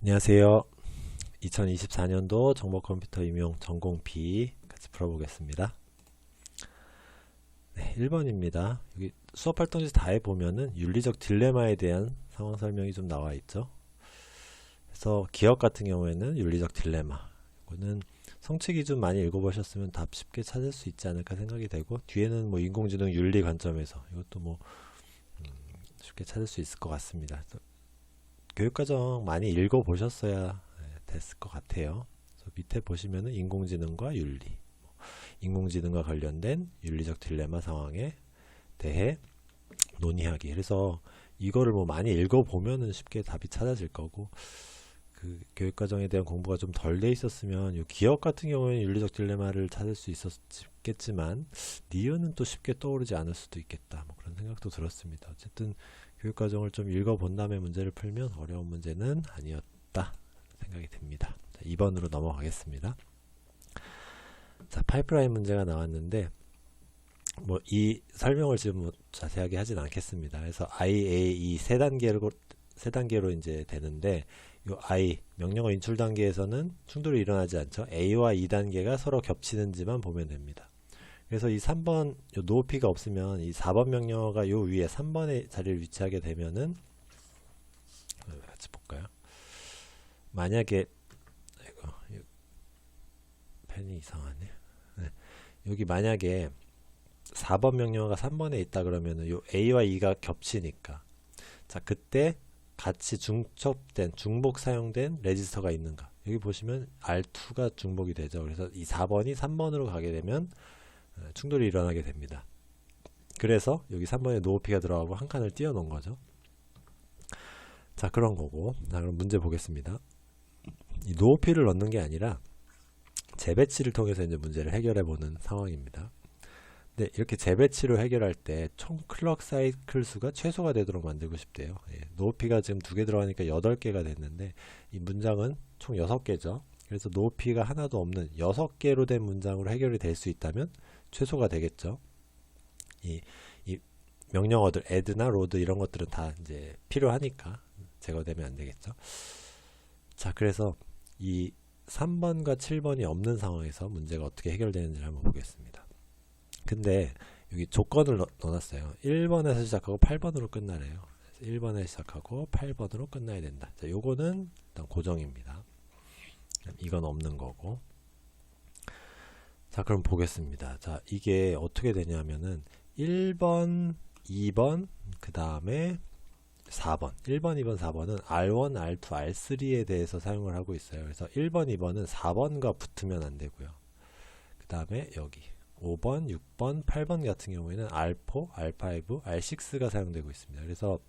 안녕하세요. 2024년도 정보컴퓨터 임용 전공 B 같이 풀어보겠습니다. 네, 1번입니다. 여기 수업 활동지 다 해보면은 윤리적 딜레마에 대한 상황 설명이 좀 나와 있죠. 그래서 기업 같은 경우에는 윤리적 딜레마. 이거는 성취 기준 많이 읽어보셨으면 답 쉽게 찾을 수 있지 않을까 생각이 되고, 뒤에는 뭐 인공지능 윤리 관점에서 이것도 뭐 쉽게 찾을 수 있을 것 같습니다. 교육과정 많이 읽어보셨어야 됐을 것 같아요. 그래서 밑에 보시면은 인공지능과 윤리, 인공지능과 관련된 윤리적 딜레마 상황에 대해 논의하기. 그래서 이거를 뭐 많이 읽어보면은 쉽게 답이 찾아질 거고, 그 교육과정에 대한 공부가 좀 덜 돼 있었으면 요 기업 같은 경우에는 윤리적 딜레마를 찾을 수 있었겠지만 니은은 또 쉽게 떠오르지 않을 수도 있겠다, 뭐 그런 생각도 들었습니다. 어쨌든 교육과정을 좀 읽어본 다음에 문제를 풀면 어려운 문제는 아니었다 생각이 듭니다. 2번으로 넘어가겠습니다. 자, 파이프라인 문제가 나왔는데 뭐 이 설명을 지금 뭐 자세하게 하진 않겠습니다. 그래서 IAE 세 단계로 이제 되는데, 요 I 명령어 인출 단계에서는 충돌이 일어나지 않죠. A와 2단계가 서로 겹치는지만 보면 됩니다. 그래서 이 3번 요 노피가 없으면 이 4번 명령어가 요 위에 3번의 자리를 위치하게 되면은, 같이 볼까요? 만약에 이거 펜이 이상하네. 네. 여기 만약에 4번 명령어가 3번에 있다 그러면은 요 A와 E가 겹치니까, 자 그때 같이 중복 사용된 레지스터가 있는가, 여기 보시면 R2가 중복이 되죠. 그래서 이 4번이 3번으로 가게 되면 충돌이 일어나게 됩니다. 그래서 여기 3번에 노오피가 들어가고 한 칸을 띄워 놓은 거죠. 자, 그런 거고. 자, 그럼 문제 보겠습니다. 이 노오피를 넣는 게 아니라 재배치를 통해서 이제 문제를 해결해 보는 상황입니다. 근데 이렇게 재배치로 해결할 때 총 클럭 사이클 수가 최소가 되도록 만들고 싶대요. 노오피가 지금 2개 들어가니까 8개가 됐는데, 이 문장은 총 6개죠. 그래서 노오피가 하나도 없는 6개로 된 문장으로 해결이 될 수 있다면 최소가 되겠죠. 이 명령어들 add나 load 이런 것들은 다 이제 필요하니까 제거되면 안 되겠죠. 자, 그래서 이 3번과 7번이 없는 상황에서 문제가 어떻게 해결되는지를 한번 보겠습니다. 근데 여기 조건을 넣어놨어요. 1번에서 시작하고 8번으로 끝나래요. 1번에 시작하고 8번으로 끝나야 된다. 자, 요거는 일단 고정입니다. 이건 없는 거고. 자, 그럼 보겠습니다. 자, 이게 어떻게 되냐면은 1번, 2번, 그 다음에 4번. 1번, 2번, 4번은 R1, R2, R3에 대해서 사용을 하고 있어요. 그래서 1번, 2번은 4번과 붙으면 안 되고요. 그 다음에 여기 5번, 6번, 8번 같은 경우에는 R4, R5, R6가 사용되고 있습니다. 그래서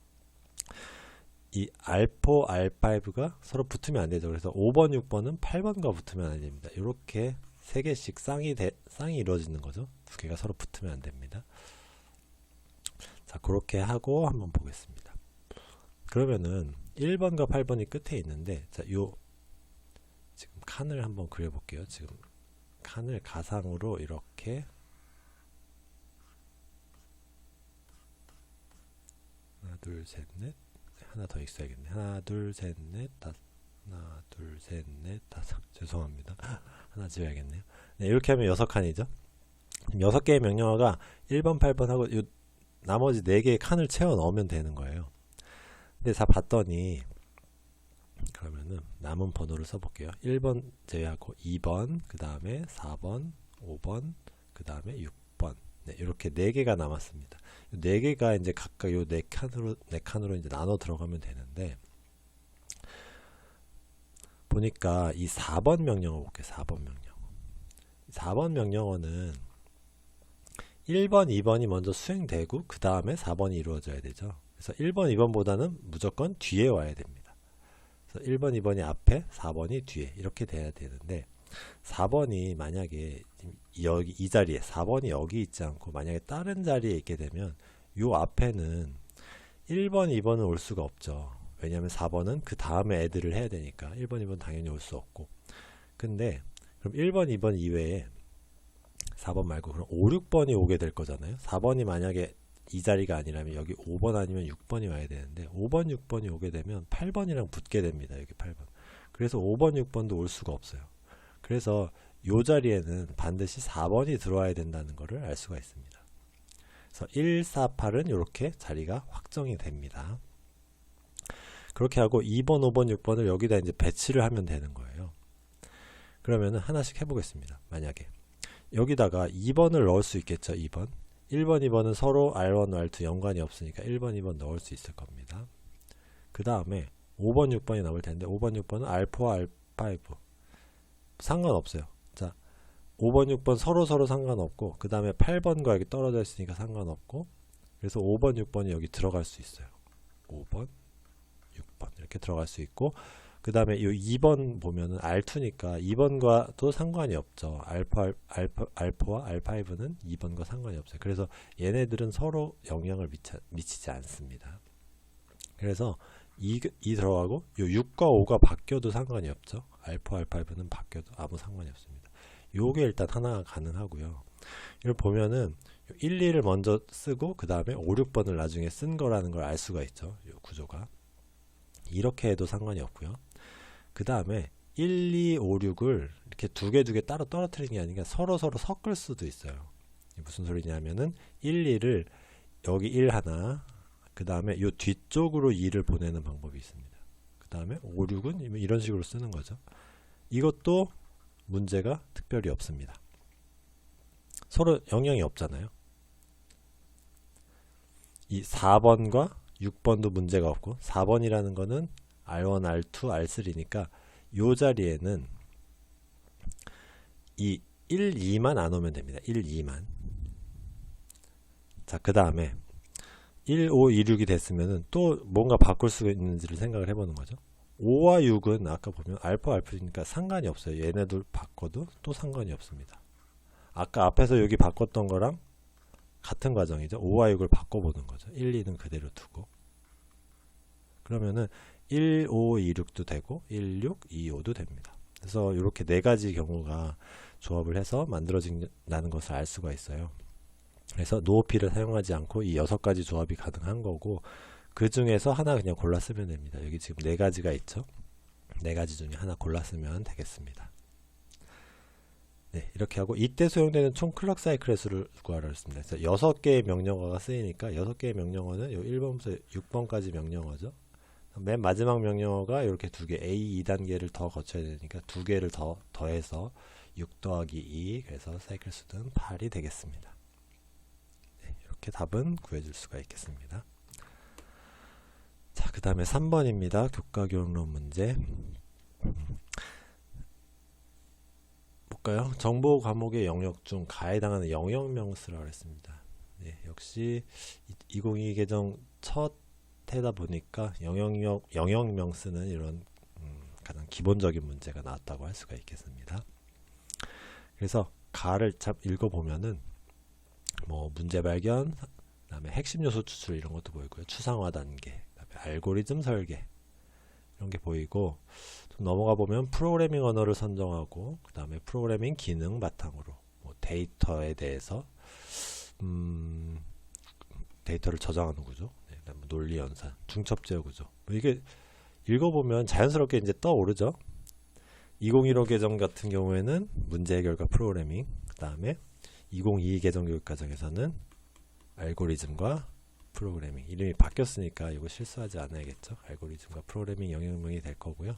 이 R4, R5가 서로 붙으면 안 되죠. 그래서 5번, 6번은 8번과 붙으면 안 됩니다. 이렇게 3개씩 쌍이 이루어지는 거죠. 2개가 서로 붙으면 안 됩니다. 자, 그렇게 하고 한번 보겠습니다. 그러면은 1번과 8번이 끝에 있는데, 자, 요 지금 칸을 한번 그려볼게요. 지금 칸을 가상으로 이렇게 하나, 둘, 셋, 넷, 하나 더 있어야겠네. 하나, 둘, 셋, 넷, 다섯. 하나, 둘, 셋, 넷, 다섯. 죄송합니다. 하나 지워야겠네요. 네, 이렇게 하면 6칸이죠. 6개의 명령어가 1번, 8번 하고 요 나머지 4개의 칸을 채워 넣으면 되는 거예요. 근데 다 봤더니, 그러면은 남은 번호를 써볼게요. 1번 제외하고 2번, 그 다음에 4번, 5번, 그 다음에 6번. 네, 이렇게 4개가 남았습니다. 4개가 이제 각각 요 4칸으로 이제 나눠 들어가면 되는데, 보니까 이 4번 명령어 볼게요. 4번 명령어. 4번 명령어는 1번, 2번이 먼저 수행되고 그 다음에 4번이 이루어져야 되죠. 그래서 1번, 2번보다는 무조건 뒤에 와야 됩니다. 그래서 1번, 2번이 앞에, 4번이 뒤에 이렇게 돼야 되는데, 4번이 만약에 여기 이 자리에 4번이 여기 있지 않고 만약에 다른 자리에 있게 되면 요 앞에는 1번, 2번은 올 수가 없죠. 왜냐하면 4번은 그 다음에 애들을 해야 되니까 1번, 2번 당연히 올 수 없고. 근데 그럼 1번, 2번 이외에 4번 말고 그럼 5, 6번이 오게 될 거잖아요. 4번이 만약에 이 자리가 아니라면 여기 5번 아니면 6번이 와야 되는데 5번, 6번이 오게 되면 8번이랑 붙게 됩니다. 여기 8번. 그래서 5번, 6번도 올 수가 없어요. 그래서 이 자리에는 반드시 4번이 들어와야 된다는 것을 알 수가 있습니다. 그래서 1, 4, 8은 이렇게 자리가 확정이 됩니다. 그렇게 하고 2번, 5번, 6번을 여기다 이제 배치를 하면 되는 거예요. 그러면은 하나씩 해보겠습니다. 만약에 여기다가 2번을 넣을 수 있겠죠. 2번 1번, 2번은 서로 R1, R2 연관이 없으니까 1번, 2번 넣을 수 있을 겁니다. 그 다음에 5번, 6번이 나올 텐데 5번, 6번은 R4, R5 상관없어요. 자, 5번, 6번 서로 상관없고 그 다음에 8번과 여기 떨어져 있으니까 상관없고 그래서 5번, 6번이 여기 들어갈 수 있어요. 5번, 6번 이렇게 들어갈 수 있고 그 다음에 이 2번 보면은 R2니까 2번과도 상관이 없죠. 알파와 R5는 2번과 상관이 없어요. 그래서 얘네들은 서로 영향을 미치지 않습니다. 그래서 2 들어가고 요 6과 5가 바뀌어도 상관이 없죠. 알파, R5는 바뀌어도 아무 상관이 없습니다. 요게 일단 하나가 가능하고요. 이걸 보면은 1, 2를 먼저 쓰고 그 다음에 5, 6번을 나중에 쓴 거라는 걸 알 수가 있죠. 요 구조가. 이렇게 해도 상관이 없고요. 그 다음에 1, 2, 5, 6을 이렇게 두 개 따로 떨어뜨리는 게 아니라 서로 섞을 수도 있어요. 무슨 소리냐면은 1, 2를 여기 1 하나 그 다음에 요 뒤쪽으로 2를 보내는 방법이 있습니다. 그 다음에 5, 6은 이런 식으로 쓰는 거죠. 이것도 문제가 특별히 없습니다. 서로 영향이 없잖아요. 이 4번과 6번도 문제가 없고 4번이라는 거는 R1, R2, R3니까 요 자리에는 이 1, 2만 안 오면 됩니다. 1, 2만. 자, 그 다음에 1, 5, 2, 6이 됐으면은 또 뭔가 바꿀 수 있는지를 생각을 해보는 거죠. 5와 6은 아까 보면 알파, 알파니까 상관이 없어요. 얘네들 바꿔도 또 상관이 없습니다. 아까 앞에서 여기 바꿨던 거랑 같은 과정이죠. 5와 6을 바꿔보는 거죠. 1, 2는 그대로 두고. 그러면은 1, 5, 2, 6도 되고 1, 6, 2, 5도 됩니다. 그래서 이렇게 네 가지 경우가 조합을 해서 만들어진다는 것을 알 수가 있어요. 그래서 노오피를 사용하지 않고 이 6가지 조합이 가능한 거고 그 중에서 하나 그냥 골라 쓰면 됩니다. 여기 지금 네 가지가 있죠. 네 가지 중에 하나 골라 쓰면 되겠습니다. 네, 이렇게 하고 이때 소용되는 총 클럭 사이클의 수를 구하라 했습니다. 그래서 6개의 명령어가 쓰이니까 6개의 명령어는 요 1번부터 6번까지 명령어죠. 맨 마지막 명령어가 이렇게 두 개, A 2단계를 더 거쳐야 되니까 두 개를 더해서 6 더하기 2, 그래서 사이클 수는 8이 되겠습니다. 네, 이렇게 답은 구해줄 수가 있겠습니다. 자, 그 다음에 3번입니다. 교과교육론 문제. 볼까요? 정보 과목의 영역 중 가에 해당하는 영역명수라고 했습니다. 네, 역시 2022 개정 첫 해다 보니까 영역명수는 이런 가장 기본적인 문제가 나왔다고 할 수가 있겠습니다. 그래서 가를 참 읽어보면은 뭐 문제 발견, 그다음에 핵심 요소 추출 이런 것도 보이고요. 추상화 단계, 그다음에 알고리즘 설계 이런 게 보이고 좀 넘어가 보면 프로그래밍 언어를 선정하고 그다음에 프로그래밍 기능 바탕으로 뭐 데이터에 대해서 데이터를 저장하는 구조, 네, 그다음에 논리 연산, 중첩 제어 구조. 뭐 이게 읽어보면 자연스럽게 이제 떠오르죠. 2015 개정 같은 경우에는 문제 해결과 프로그래밍, 그다음에 2022 개정 교육 과정에서는 알고리즘과 프로그래밍. 이름이 바뀌었으니까 이거 실수하지 않아야겠죠. 알고리즘과 프로그래밍 영역명이 될 거고요.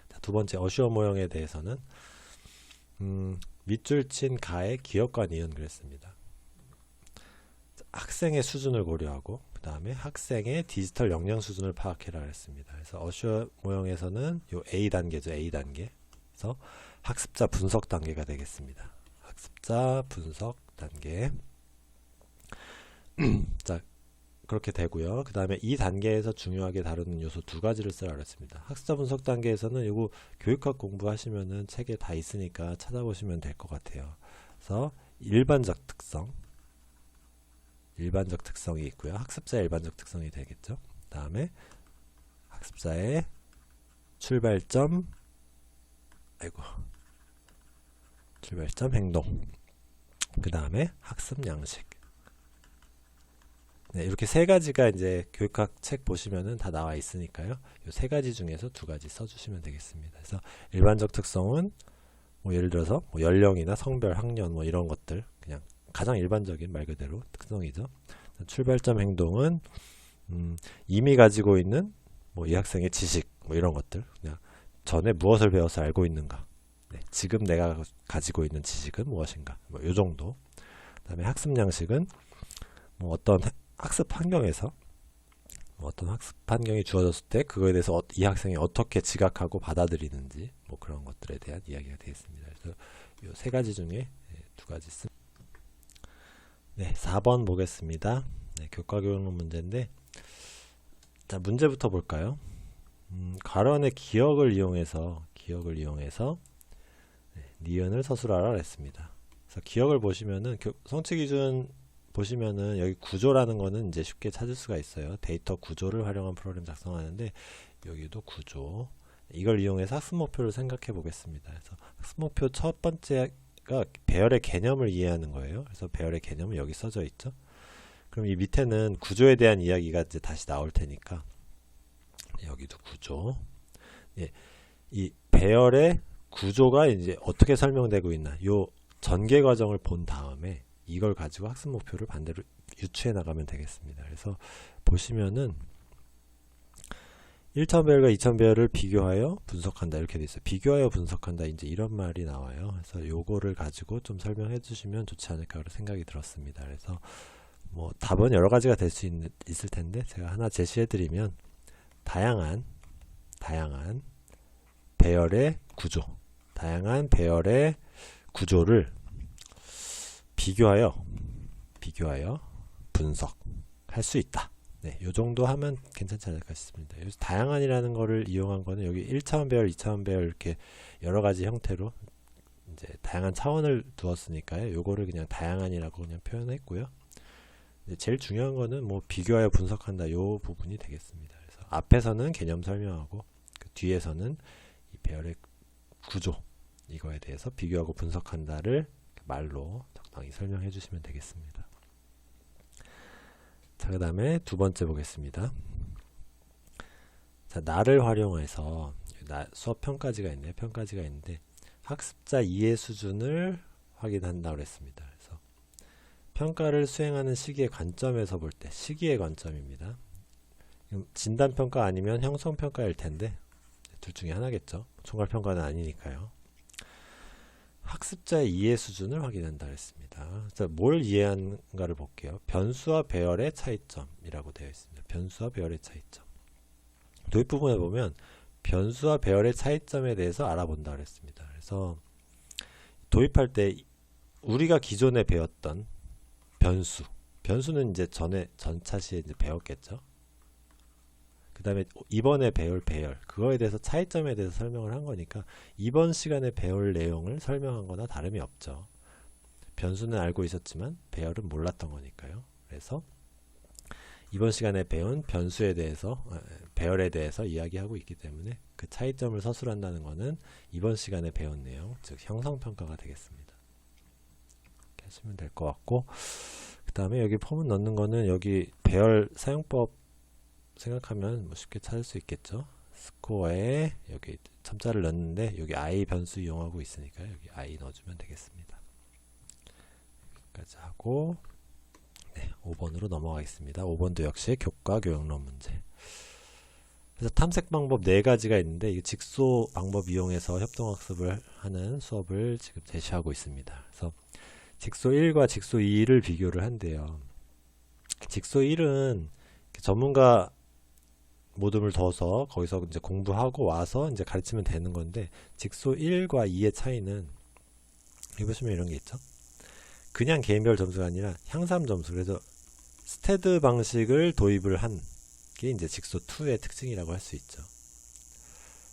자, 두 번째 어슈어 모형에 대해서는 밑줄 친 가의 기억과 니은 그랬습니다. 학생의 수준을 고려하고 그 다음에 학생의 디지털 역량 수준을 파악해라 그랬습니다. 그래서 어슈어 모형에서는 요 A 단계죠. A 단계. 그래서 학습자 분석 단계가 되겠습니다. 학습자 분석 단계. 자, 그렇게 되고요. 그 다음에 이 단계에서 중요하게 다루는 요소 두 가지를 쓰라 그랬습니다. 학습자 분석 단계에서는 이거 교육학 공부하시면은 책에 다 있으니까 찾아보시면 될 것 같아요. 그래서 일반적 특성이 있고요. 학습자의 일반적 특성이 되겠죠. 그 다음에 학습자의 출발점 행동, 그 다음에 학습 양식, 네, 이렇게 세 가지가 이제 교육학 책 보시면은 다 나와 있으니까요. 이 세 가지 중에서 두 가지 써주시면 되겠습니다. 그래서 일반적 특성은 뭐 예를 들어서 뭐 연령이나 성별, 학년 뭐 이런 것들 그냥 가장 일반적인 말 그대로 특성이죠. 출발점 행동은 이미 가지고 있는 뭐 이 학생의 지식 뭐 이런 것들 그냥 전에 무엇을 배워서 알고 있는가, 네, 지금 내가 가지고 있는 지식은 무엇인가 뭐 요 정도. 그다음에 학습 양식은 뭐 어떤 학습 환경에서 뭐 어떤 학습 환경이 주어졌을 때 그거에 대해서 이 학생이 어떻게 지각하고 받아들이는지 뭐 그런 것들에 대한 이야기가 되겠습니다. 그래서 이 세 가지 중에 두 가지 네, 4번 보겠습니다. 네, 교과교육론 문제인데 자, 문제부터 볼까요? 괄호 안에 기억을 이용해서 네, 니은을 서술하라 했습니다. 그래서 기억을 보시면은 성취 기준 보시면은 여기 구조라는 거는 이제 쉽게 찾을 수가 있어요. 데이터 구조를 활용한 프로그램 작성하는데 여기도 구조. 이걸 이용해서 학습 목표를 생각해 보겠습니다. 그래서 학습 목표 첫 번째가 배열의 개념을 이해하는 거예요. 그래서 배열의 개념은 여기 써져 있죠. 그럼 이 밑에는 구조에 대한 이야기가 이제 다시 나올 테니까 여기도 구조. 예, 이 배열의 구조가 이제 어떻게 설명되고 있나 요 전개 과정을 본 다음에 이걸 가지고 학습 목표를 반대로 유추해 나가면 되겠습니다. 그래서 보시면은 1차원 배열과 2차원 배열을 비교하여 분석한다 이렇게 돼 있어요. 비교하여 분석한다 이제 이런 말이 나와요. 그래서 요거를 가지고 좀 설명해 주시면 좋지 않을까 그런 생각이 들었습니다. 그래서 뭐 답은 여러 가지가 될 수 있을 텐데 제가 하나 제시해 드리면 다양한 배열의 구조, 다양한 배열의 구조를 비교하여 분석할 수 있다. 네, 요 정도 하면 괜찮지 않을까 싶습니다. 여기서 다양한이라는 거를 이용한 거는 여기 1차원 배열, 2차원 배열 이렇게 여러 가지 형태로 이제 다양한 차원을 두었으니까요. 요거를 그냥 다양한이라고 그냥 표현했고요. 이제 제일 중요한 거는 뭐 비교하여 분석한다 요 부분이 되겠습니다. 그래서 앞에서는 개념 설명하고 그 뒤에서는 이 배열의 구조 이거에 대해서 비교하고 분석한다를 말로 적당히 설명해 주시면 되겠습니다. 자, 그 다음에 두 번째 보겠습니다. 자, 나를 활용해서 수업 평가지가 있는데 학습자 이해 수준을 확인한다고 했습니다. 그래서 평가를 수행하는 시기의 관점에서 볼 때 시기의 관점입니다. 진단평가 아니면 형성평가일 텐데 둘 중에 하나겠죠. 총괄평가는 아니니까요. 학습자의 이해 수준을 확인한다 했습니다. 자, 뭘 이해한가를 볼게요. 변수와 배열의 차이점이라고 되어 있습니다. 변수와 배열의 차이점. 도입 부분에 보면 변수와 배열의 차이점에 대해서 알아본다 그랬습니다. 그래서 도입할 때 우리가 기존에 배웠던 변수는 이제 전 차시에 이제 배웠겠죠. 그 다음에 이번에 배울 배열 그거에 대해서 차이점에 대해서 설명을 한 거니까 이번 시간에 배울 내용을 설명한 거나 다름이 없죠. 변수는 알고 있었지만 배열은 몰랐던 거니까요. 그래서 이번 시간에 배운 변수에 대해서 배열에 대해서 이야기하고 있기 때문에 그 차이점을 서술한다는 거는 이번 시간에 배운 내용 즉 형성평가가 되겠습니다. 이렇게 하시면 될 것 같고 그 다음에 여기 폼을 넣는 거는 여기 배열 사용법 생각하면 뭐 쉽게 찾을 수 있겠죠. 스코어에 여기 첨자를 넣는데 여기 i 변수 이용하고 있으니까 여기 i 넣어주면 되겠습니다. 여기까지 하고 네, 5번으로 넘어가겠습니다. 5번도 역시 교과 교육론 문제. 그래서 탐색 방법 4가지가 있는데 이 직소 방법 이용해서 협동학습을 하는 수업을 지금 제시하고 있습니다. 그래서 직소 1과 직소 2를 비교를 한대요. 직소 1은 전문가 모둠을 둬서 거기서 이제 공부하고 와서 이제 가르치면 되는 건데 직소 1과 2의 차이는 여기 보시면 이런 게 있죠. 그냥 개인별 점수가 아니라 향상 점수. 그래서 스테드 방식을 도입을 한 게 이제 직소 2의 특징이라고 할 수 있죠.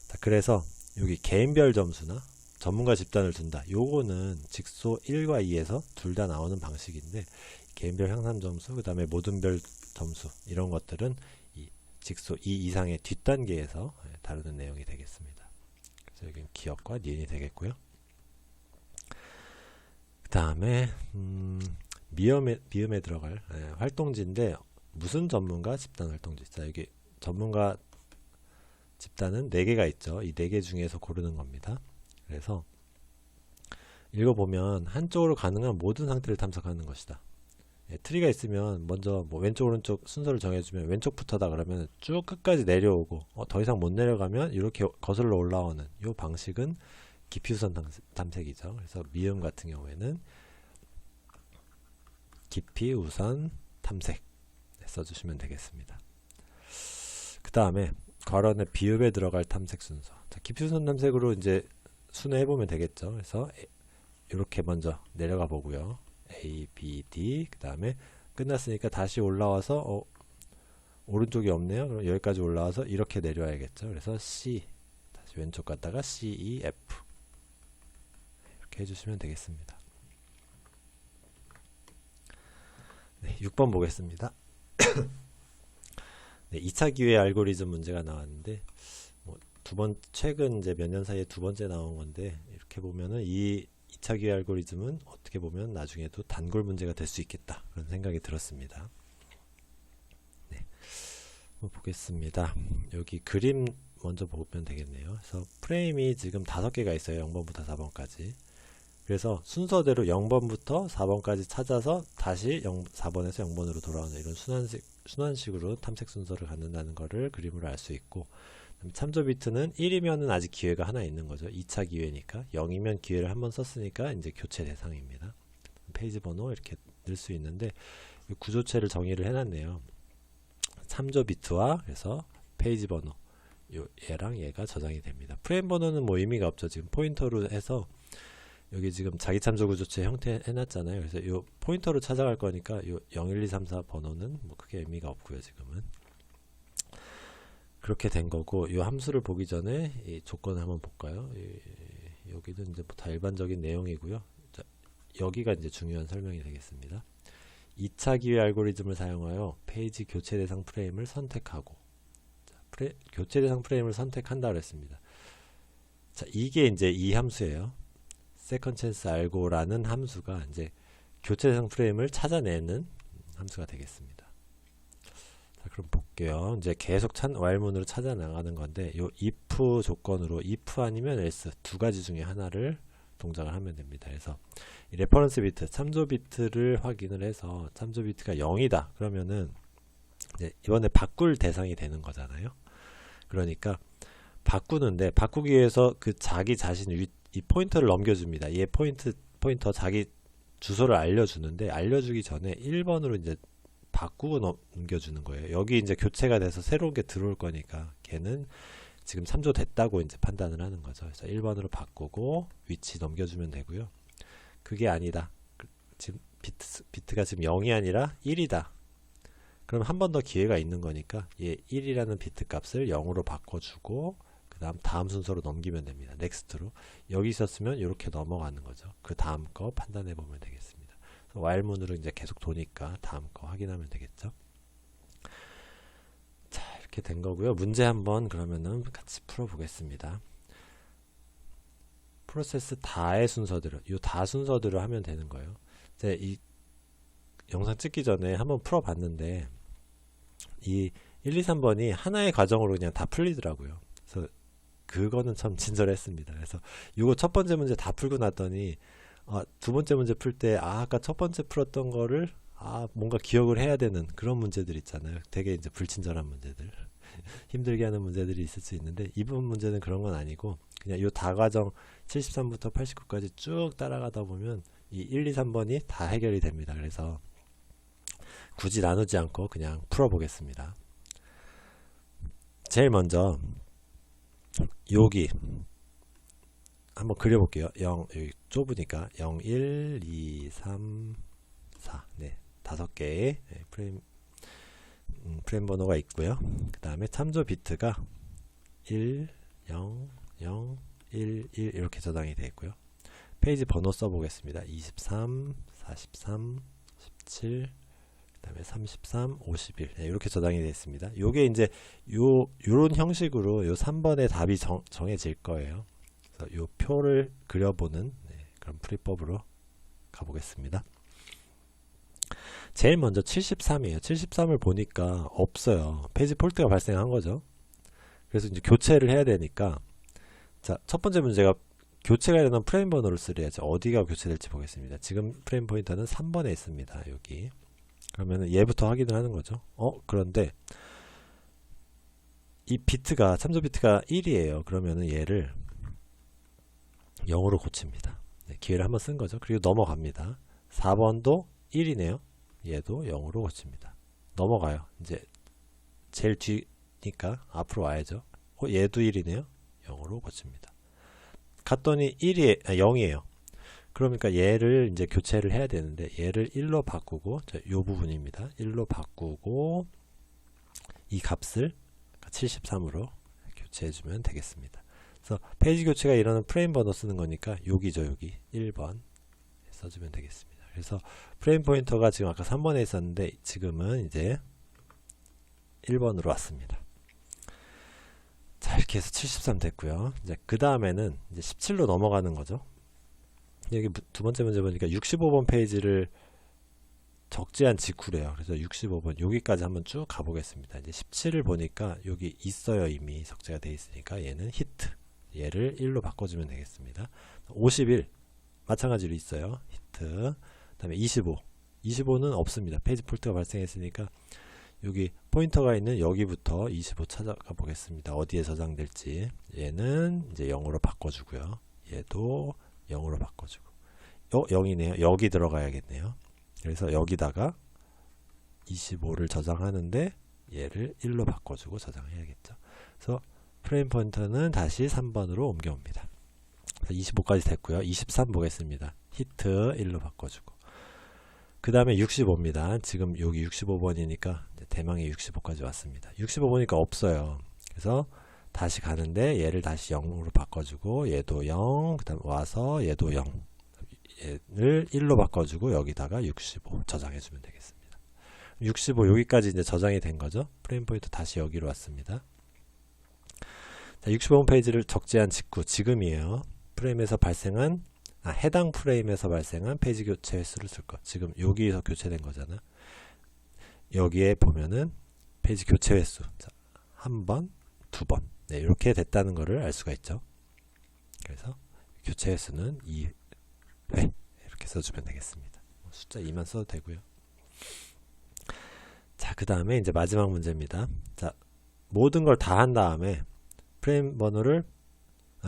자, 그래서 여기 개인별 점수나 전문가 집단을 둔다. 요거는 직소 1과 2에서 둘 다 나오는 방식인데 개인별 향상 점수, 그 다음에 모든별 점수 이런 것들은 직소 2 이상의 뒷단계에서 다루는 내용이 되겠습니다. 그래서 여기는 기억과 니은이 되겠고요. 그 다음에 미음에 들어갈 활동지인데 무슨 전문가 집단 활동지. 자, 여기 전문가 집단은 4개가 있죠. 이 4개 중에서 고르는 겁니다. 그래서 읽어보면 한쪽으로 가능한 모든 상태를 탐색하는 것이다. 예, 트리가 있으면 먼저 뭐 왼쪽 오른쪽 순서를 정해주면 왼쪽부터다 그러면 쭉 끝까지 내려오고 더 이상 못 내려가면 이렇게 거슬러 올라오는 이 방식은 깊이 우선 탐색이죠. 그래서 미음 같은 경우에는 깊이 우선 탐색 써주시면 되겠습니다. 그 다음에 괄호 안에 비읍에 들어갈 탐색 순서. 자, 깊이 우선 탐색으로 이제 순회해 보면 되겠죠. 그래서 이렇게 먼저 내려가 보고요. A, B, D. 그 다음에 끝났으니까 다시 올라와서 오른쪽이 없네요. 그럼 여기까지 올라와서 이렇게 내려와야겠죠. 그래서 C. 다시 왼쪽 갔다가 C, E, F. 이렇게 해주시면 되겠습니다. 네, 6번 보겠습니다. 네, 2차 기회 알고리즘 문제가 나왔는데 최근 이제 몇 년 사이에 2번째 나온 건데 이렇게 보면은 이 2차 기회 알고리즘은 어떻게 보면 나중에도 단골 문제가 될 수 있겠다 그런 생각이 들었습니다. 네, 한번 보겠습니다. 여기 그림 먼저 보면 되겠네요. 그래서 프레임이 지금 5개가 있어요. 0번부터 4번까지. 그래서 순서대로 0번부터 4번까지 찾아서 다시 4번에서 0번으로 돌아오는 이런 순환식으로 탐색 순서를 갖는다는 것을 그림으로 알 수 있고, 참조 비트는 1이면은 아직 기회가 하나 있는 거죠. 2차 기회니까. 0이면 기회를 한번 썼으니까 이제 교체 대상입니다. 페이지 번호 이렇게 넣을 수 있는데 구조체를 정의를 해놨네요. 참조 비트와 그래서 페이지 번호 얘랑 얘가 저장이 됩니다. 프레임 번호는 뭐 의미가 없죠. 지금 포인터로 해서 여기 지금 자기 참조 구조체 형태 해놨잖아요. 그래서 이 포인터로 찾아갈 거니까 요 0, 1, 2, 3, 4 번호는 뭐 크게 의미가 없고요. 지금은 그렇게 된 거고, 이 함수를 보기 전에 이 조건을 한번 볼까요? 여기는 이제 뭐 다 일반적인 내용이고요. 자, 여기가 이제 중요한 설명이 되겠습니다. 2차 기회 알고리즘을 사용하여 페이지 교체 대상 프레임을 선택하고, 자, 교체 대상 프레임을 선택한다 그랬습니다. 자, 이게 이제 이 함수예요. 세컨 찬스 알고라는 함수가 이제 교체 대상 프레임을 찾아내는 함수가 되겠습니다. 자, 그럼 볼게요. 이제 계속 while문으로 찾아 나가는 건데, 요 if 조건으로 if 아니면 else 두 가지 중에 하나를 동작을 하면 됩니다. 그래서 이 레퍼런스 비트, 참조 비트를 확인을 해서 참조 비트가 0이다. 그러면은 이제 이번에 바꿀 대상이 되는 거잖아요. 그러니까 바꾸는데, 바꾸기 위해서 그 자기 자신 이 포인터를 넘겨줍니다. 얘 포인터 자기 주소를 알려주는데, 알려주기 전에 1번으로 이제 바꾸고 넘겨주는 거예요. 여기 이제 교체가 돼서 새로운 게 들어올 거니까 걔는 지금 참조됐다고 이제 판단을 하는 거죠. 그래서 1번으로 바꾸고 위치 넘겨주면 되고요. 그게 아니다. 지금 비트가 지금 0이 아니라 1이다. 그럼 한 번 더 기회가 있는 거니까 얘 1이라는 비트 값을 0으로 바꿔주고 그 다음 순서로 넘기면 됩니다. 넥스트로. 여기 있었으면 이렇게 넘어가는 거죠. 그 다음 거 판단해 보면 되겠습니다. while문으로 이제 계속 도니까 다음 거 확인하면 되겠죠. 자, 이렇게 된 거고요. 문제 한번 그러면은 같이 풀어 보겠습니다. 프로세스 다의 순서대로, 이 다 순서대로 하면 되는 거예요. 제가 이 영상 찍기 전에 한번 풀어 봤는데 이 1, 2, 3번이 하나의 과정으로 그냥 다 풀리더라고요. 그래서 그거는 참 친절했습니다. 그래서 이거 첫 번째 문제 다 풀고 났더니 두 번째 문제 풀 때 아까 첫 번째 풀었던 거를 뭔가 기억을 해야 되는 그런 문제들 있잖아요. 되게 이제 불친절한 문제들 힘들게 하는 문제들이 있을 수 있는데, 이번 문제는 그런 건 아니고 그냥 이 다과정 73부터 89까지 쭉 따라가다 보면 이 1, 2, 3번이 다 해결이 됩니다. 그래서 굳이 나누지 않고 그냥 풀어 보겠습니다. 제일 먼저 여기 한번 그려볼게요. 0, 여기 좁으니까 0, 1, 2, 3, 4 네, 5개의 프레임 번호가 있고요. 그 다음에 참조 비트가 1, 0, 0, 1, 1 이렇게 저장이 되어 있고요. 페이지 번호 써보겠습니다. 23, 43, 17, 그 다음에 33, 51 네, 이렇게 저장이 되어 있습니다. 요게 이제 요런 형식으로 요 3번의 답이 정해질 거예요. 그래서 요 표를 그려보는 그런 풀이법으로 가보겠습니다. 제일 먼저 73이에요. 73을 보니까 없어요. 페이지 폴트가 발생한 거죠. 그래서 이제 교체를 해야 되니까, 자, 첫 번째 문제가 교체가 되는 프레임 번호를 쓰려야죠. 어디가 교체될지 보겠습니다. 지금 프레임 포인터는 3번에 있습니다. 여기. 그러면은 얘부터 확인을 하는 거죠. 그런데 이 비트가, 참조 비트가 1이에요. 그러면은 얘를 0으로 고칩니다. 네, 기회를 한번 쓴 거죠. 그리고 넘어갑니다. 4번도 1이네요. 얘도 0으로 고칩니다. 넘어가요. 이제 제일 뒤니까 앞으로 와야죠. 얘도 1이네요. 0으로 고칩니다. 갔더니 0이에요. 그러니까 얘를 이제 교체를 해야 되는데 얘를 1로 바꾸고, 요 부분입니다. 1로 바꾸고 이 값을 73으로 교체해주면 되겠습니다. 그래서 페이지 교체가 일어나는 프레임 번호 쓰는 거니까 여기죠. 여기 1번 써주면 되겠습니다. 그래서 프레임 포인터가 지금 아까 3번에 있었는데 지금은 이제 1번으로 왔습니다. 자, 이렇게 해서 73 됐고요. 이제 그 다음에는 이제 17로 넘어가는 거죠. 여기 두 번째 문제 보니까 65번 페이지를 적재한 직후래요. 그래서 65번 여기까지 한번 쭉 가보겠습니다. 이제 17을 보니까 여기 있어요. 이미 적재가 되어 있으니까 얘는 히트, 얘를 1로 바꿔주면 되겠습니다. 51 마찬가지로 있어요. 히트. 그 다음에 25는 없습니다. 페이지 폴트가 발생했으니까 여기 포인터가 있는 여기부터 25 찾아가 보겠습니다. 어디에 저장될지. 얘는 이제 0으로 바꿔주고요. 얘도 0으로 바꿔주고. 0이네요. 여기 들어가야겠네요. 그래서 여기다가 25를 저장하는데 얘를 1로 바꿔주고 저장해야겠죠. 그래서 프레임 포인터는 다시 3번으로 옮겨옵니다. 25까지 됐고요. 23 보겠습니다. 히트 1로 바꿔주고. 그 다음에 65입니다. 지금 여기 65번이니까 대망의 65까지 왔습니다. 65 보니까 없어요. 그래서 다시 가는데 얘를 다시 0으로 바꿔주고 얘도 0, 그 다음 와서 얘도 0, 얘를 1로 바꿔주고 여기다가 65 저장해주면 되겠습니다. 65 여기까지 이제 저장이 된 거죠. 프레임 포인터 다시 여기로 왔습니다. 자, 65번 페이지를 적재한 직후 지금이에요. 프레임에서 발생한 해당 프레임에서 발생한 페이지 교체 횟수를 쓸 것. 지금 여기에서 교체된 거잖아. 여기에 보면은 페이지 교체 횟수. 자, 한 번, 두 번. 네, 이렇게 됐다는 것을 알 수가 있죠. 그래서 교체 횟수는 2회 이렇게 써주면 되겠습니다. 숫자 2만 써도 되고요. 자, 그 다음에 이제 마지막 문제입니다. 자, 모든 걸 다 한 다음에 프레임 번호를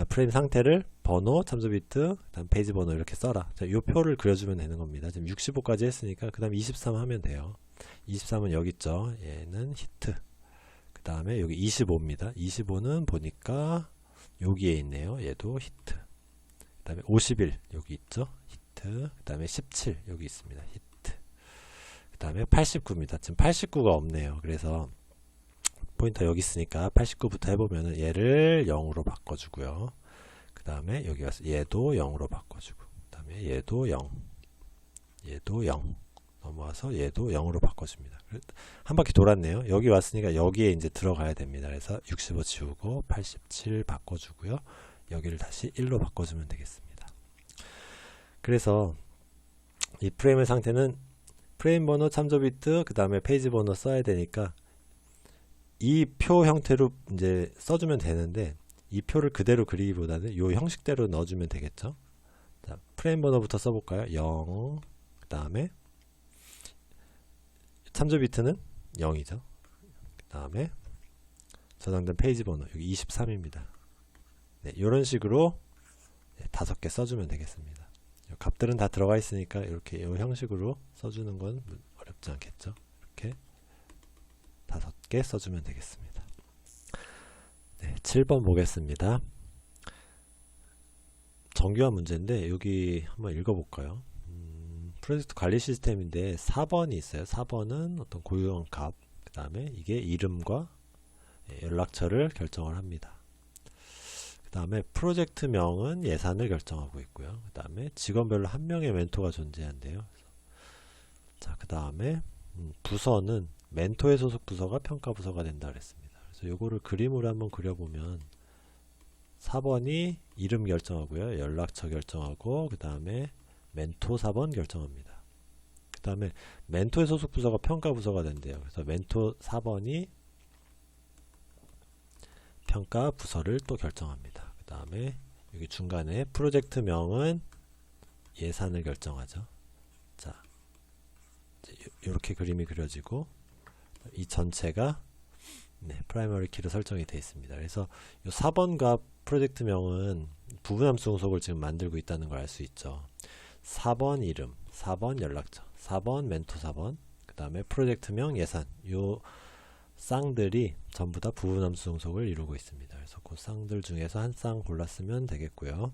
프레임 상태를 번호, 참조 비트, 그다음 페이지 번호 이렇게 써라. 자, 이 표를 그려주면 되는 겁니다. 지금 65까지 했으니까 그 다음 23 하면 돼요. 23은 여기 있죠. 얘는 히트. 그 다음에 여기 25입니다. 25는 보니까 여기에 있네요. 얘도 히트. 그 다음에 51 여기 있죠. 히트. 그 다음에 17 여기 있습니다. 히트. 그 다음에 89입니다. 지금 89가 없네요. 그래서 포인터 여기 있으니까 89부터 해보면은 얘를 0으로 바꿔주고요. 그 다음에 여기 와서 얘도 0으로 바꿔주고, 그 다음에 얘도 0, 얘도 0, 넘어와서 얘도 0으로 바꿔줍니다. 한 바퀴 돌았네요. 여기 왔으니까 여기에 이제 들어가야 됩니다. 그래서 65 지우고 87 바꿔주고요. 여기를 다시 1로 바꿔주면 되겠습니다. 그래서 이 프레임의 상태는 프레임 번호, 참조 비트, 그 다음에 페이지 번호 써야 되니까 이 표 형태로 이제 써주면 되는데 이 표를 그대로 그리기보다는 이 형식대로 넣어주면 되겠죠. 자, 프레임 번호부터 써볼까요? 0, 그 다음에 참조 비트는 0이죠. 그 다음에 저장된 페이지 번호 여기 23입니다. 네, 이런 식으로 5개 써주면 되겠습니다. 값들은 다 들어가 있으니까 이렇게 이 형식으로 써주는 건 어렵지 않겠죠. 이렇게 5개 써주면 되겠습니다. 네, 7번 보겠습니다. 정규화 문제인데 여기 한번 읽어볼까요? 프로젝트 관리 시스템인데 4번이 있어요. 4번은 어떤 고유형 값, 그 다음에 이게 이름과 연락처를 결정을 합니다. 그 다음에 프로젝트명은 예산을 결정하고 있고요. 그 다음에 직원별로 한 명의 멘토가 존재한대요. 자, 그 다음에 부서는 멘토의 소속 부서가 평가 부서가 된다 그랬습니다. 그래서 요거를 그림으로 한번 그려보면 4번이 이름 결정하고요. 연락처 결정하고 그 다음에 멘토 4번 결정합니다. 그 다음에 멘토의 소속 부서가 평가 부서가 된대요. 그래서 멘토 4번이 평가 부서를 또 결정합니다. 그 다음에 여기 중간에 프로젝트명은 예산을 결정하죠. 자, 이렇게 그림이 그려지고 이 전체가 프라이머리 키로 설정이 되어 있습니다. 그래서 이 4번과 프로젝트명은 부분함수 종속을 지금 만들고 있다는 걸 알 수 있죠. 4번 이름, 4번 연락처, 4번 멘토 4번, 그 다음에 프로젝트명 예산, 요 쌍들이 전부 다 부분함수 종속을 이루고 있습니다. 그래서 그 쌍들 중에서 한 쌍 골랐으면 되겠고요.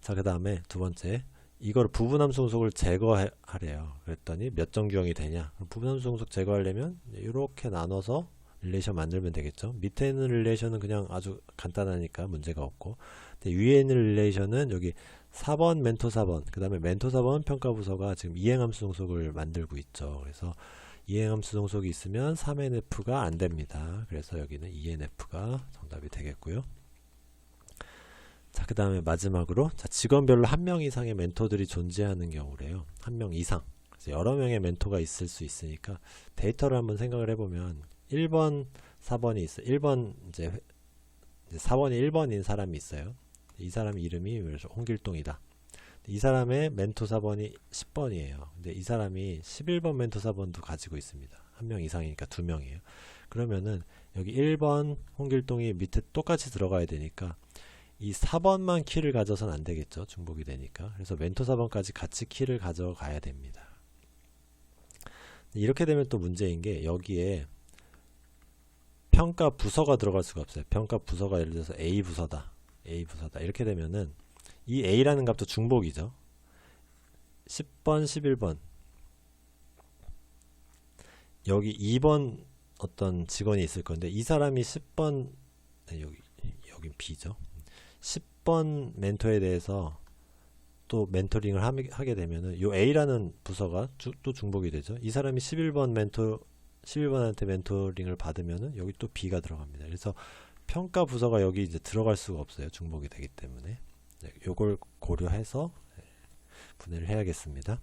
자, 그 다음에 두 번째, 이걸 부분함수 종속을 제거하래요. 그랬더니 몇 정 규형이 되냐? 부분함수 종속 제거하려면 이렇게 나눠서 릴레이션 만들면 되겠죠. 밑에 있는 릴레이션은 그냥 아주 간단하니까 문제가 없고, 근데 위에 있는 릴레이션은 여기 4번 멘토 4번, 그 다음에 멘토 4번 평가 부서가 지금 이행함수 종속을 만들고 있죠. 그래서 이행함수 종속이 있으면 3NF가 안 됩니다. 그래서 여기는 ENF가 정답이 되겠고요. 자, 그 다음에 마지막으로, 자, 직원별로 한 명 이상의 멘토들이 존재하는 경우래요. 한 명 이상. 그래서 여러 명의 멘토가 있을 수 있으니까 데이터를 한번 생각을 해보면 1번, 4번이 있어요. 1번 이제 4번이 1번인 사람이 있어요. 이 사람 이름이 홍길동이다. 이 사람의 멘토 4번이 10번이에요. 근데 이 사람이 11번 멘토 4번도 가지고 있습니다. 한 명 이상이니까 2명이에요. 그러면은 여기 1번 홍길동이 밑에 똑같이 들어가야 되니까 이 4번만 키를 가져서는 안 되겠죠. 중복이 되니까. 그래서 멘토 4번까지 같이 키를 가져가야 됩니다. 이렇게 되면 또 문제인 게 여기에 평가 부서가 들어갈 수가 없어요. 평가 부서가 예를 들어서 A 부서다. A 부서다. 이렇게 되면은 이 A라는 값도 중복이죠. 10번, 11번. 여기 2번 어떤 직원이 있을 건데 이 사람이 10번 여긴 B죠. 10번 멘토에 대해서 또 멘토링을 하게 되면은 요 A라는 부서가 또 중복이 되죠. 이 사람이 11번한테 멘토링을 받으면은 여기 또 B가 들어갑니다. 그래서 평가 부서가 여기 이제 들어갈 수가 없어요. 중복이 되기 때문에. 요걸 고려해서 분해를 해야겠습니다.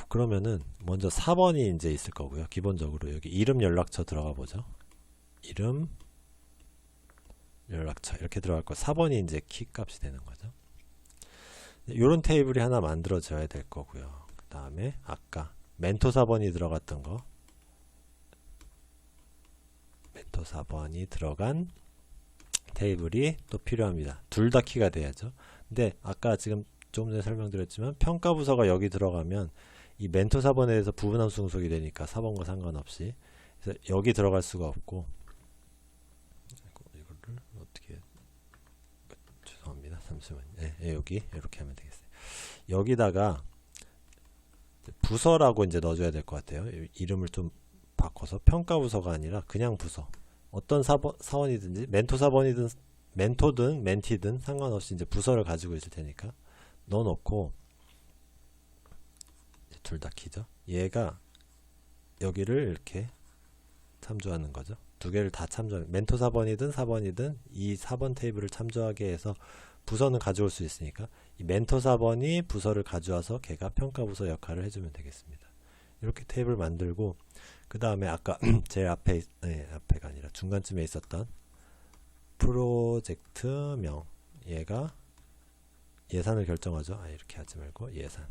그러면은 먼저 4번이 이제 있을 거고요. 기본적으로 여기 이름 연락처 들어가 보죠. 이름 연락처 이렇게 들어갈 거. 4번이 이제 키 값이 되는 거죠. 이런 테이블이 하나 만들어져야 될 거고요. 그 다음에 아까 멘토 4번이 들어갔던 거, 멘토 4번이 들어간 테이블이 또 필요합니다. 둘 다 키가 돼야죠. 근데 아까 지금 조금 전에 설명드렸지만 평가 부서가 여기 들어가면 이 멘토 4번에 대해서 부분함수 종속이 되니까 4번과 상관없이 그래서 여기 들어갈 수가 없고, 이거를 어떻게, 죄송합니다. 잠시만요. 네, 여기 이렇게 하면 되겠어요. 여기다가 부서라고 이제 넣어줘야 될 것 같아요. 이름을 좀 바꿔서 평가 부서가 아니라 그냥 부서. 어떤 사원이든지 멘토 4번이든 멘토든 멘티든 상관없이 이제 부서를 가지고 있을 테니까 넣어놓고, 둘 다 키죠. 얘가 여기를 이렇게 참조하는 거죠. 두 개를 다 참조하는, 멘토 4번이든 4번이든 이 4번 테이블을 참조하게 해서 부서는 가져올 수 있으니까 이 멘토 4번이 부서를 가져와서 걔가 평가 부서 역할을 해주면 되겠습니다. 이렇게 테이블 만들고, 그 다음에 아까 제일 앞에가 아니라 중간쯤에 있었던 프로젝트명, 얘가 예산을 결정하죠. 이렇게 하지 말고 예산.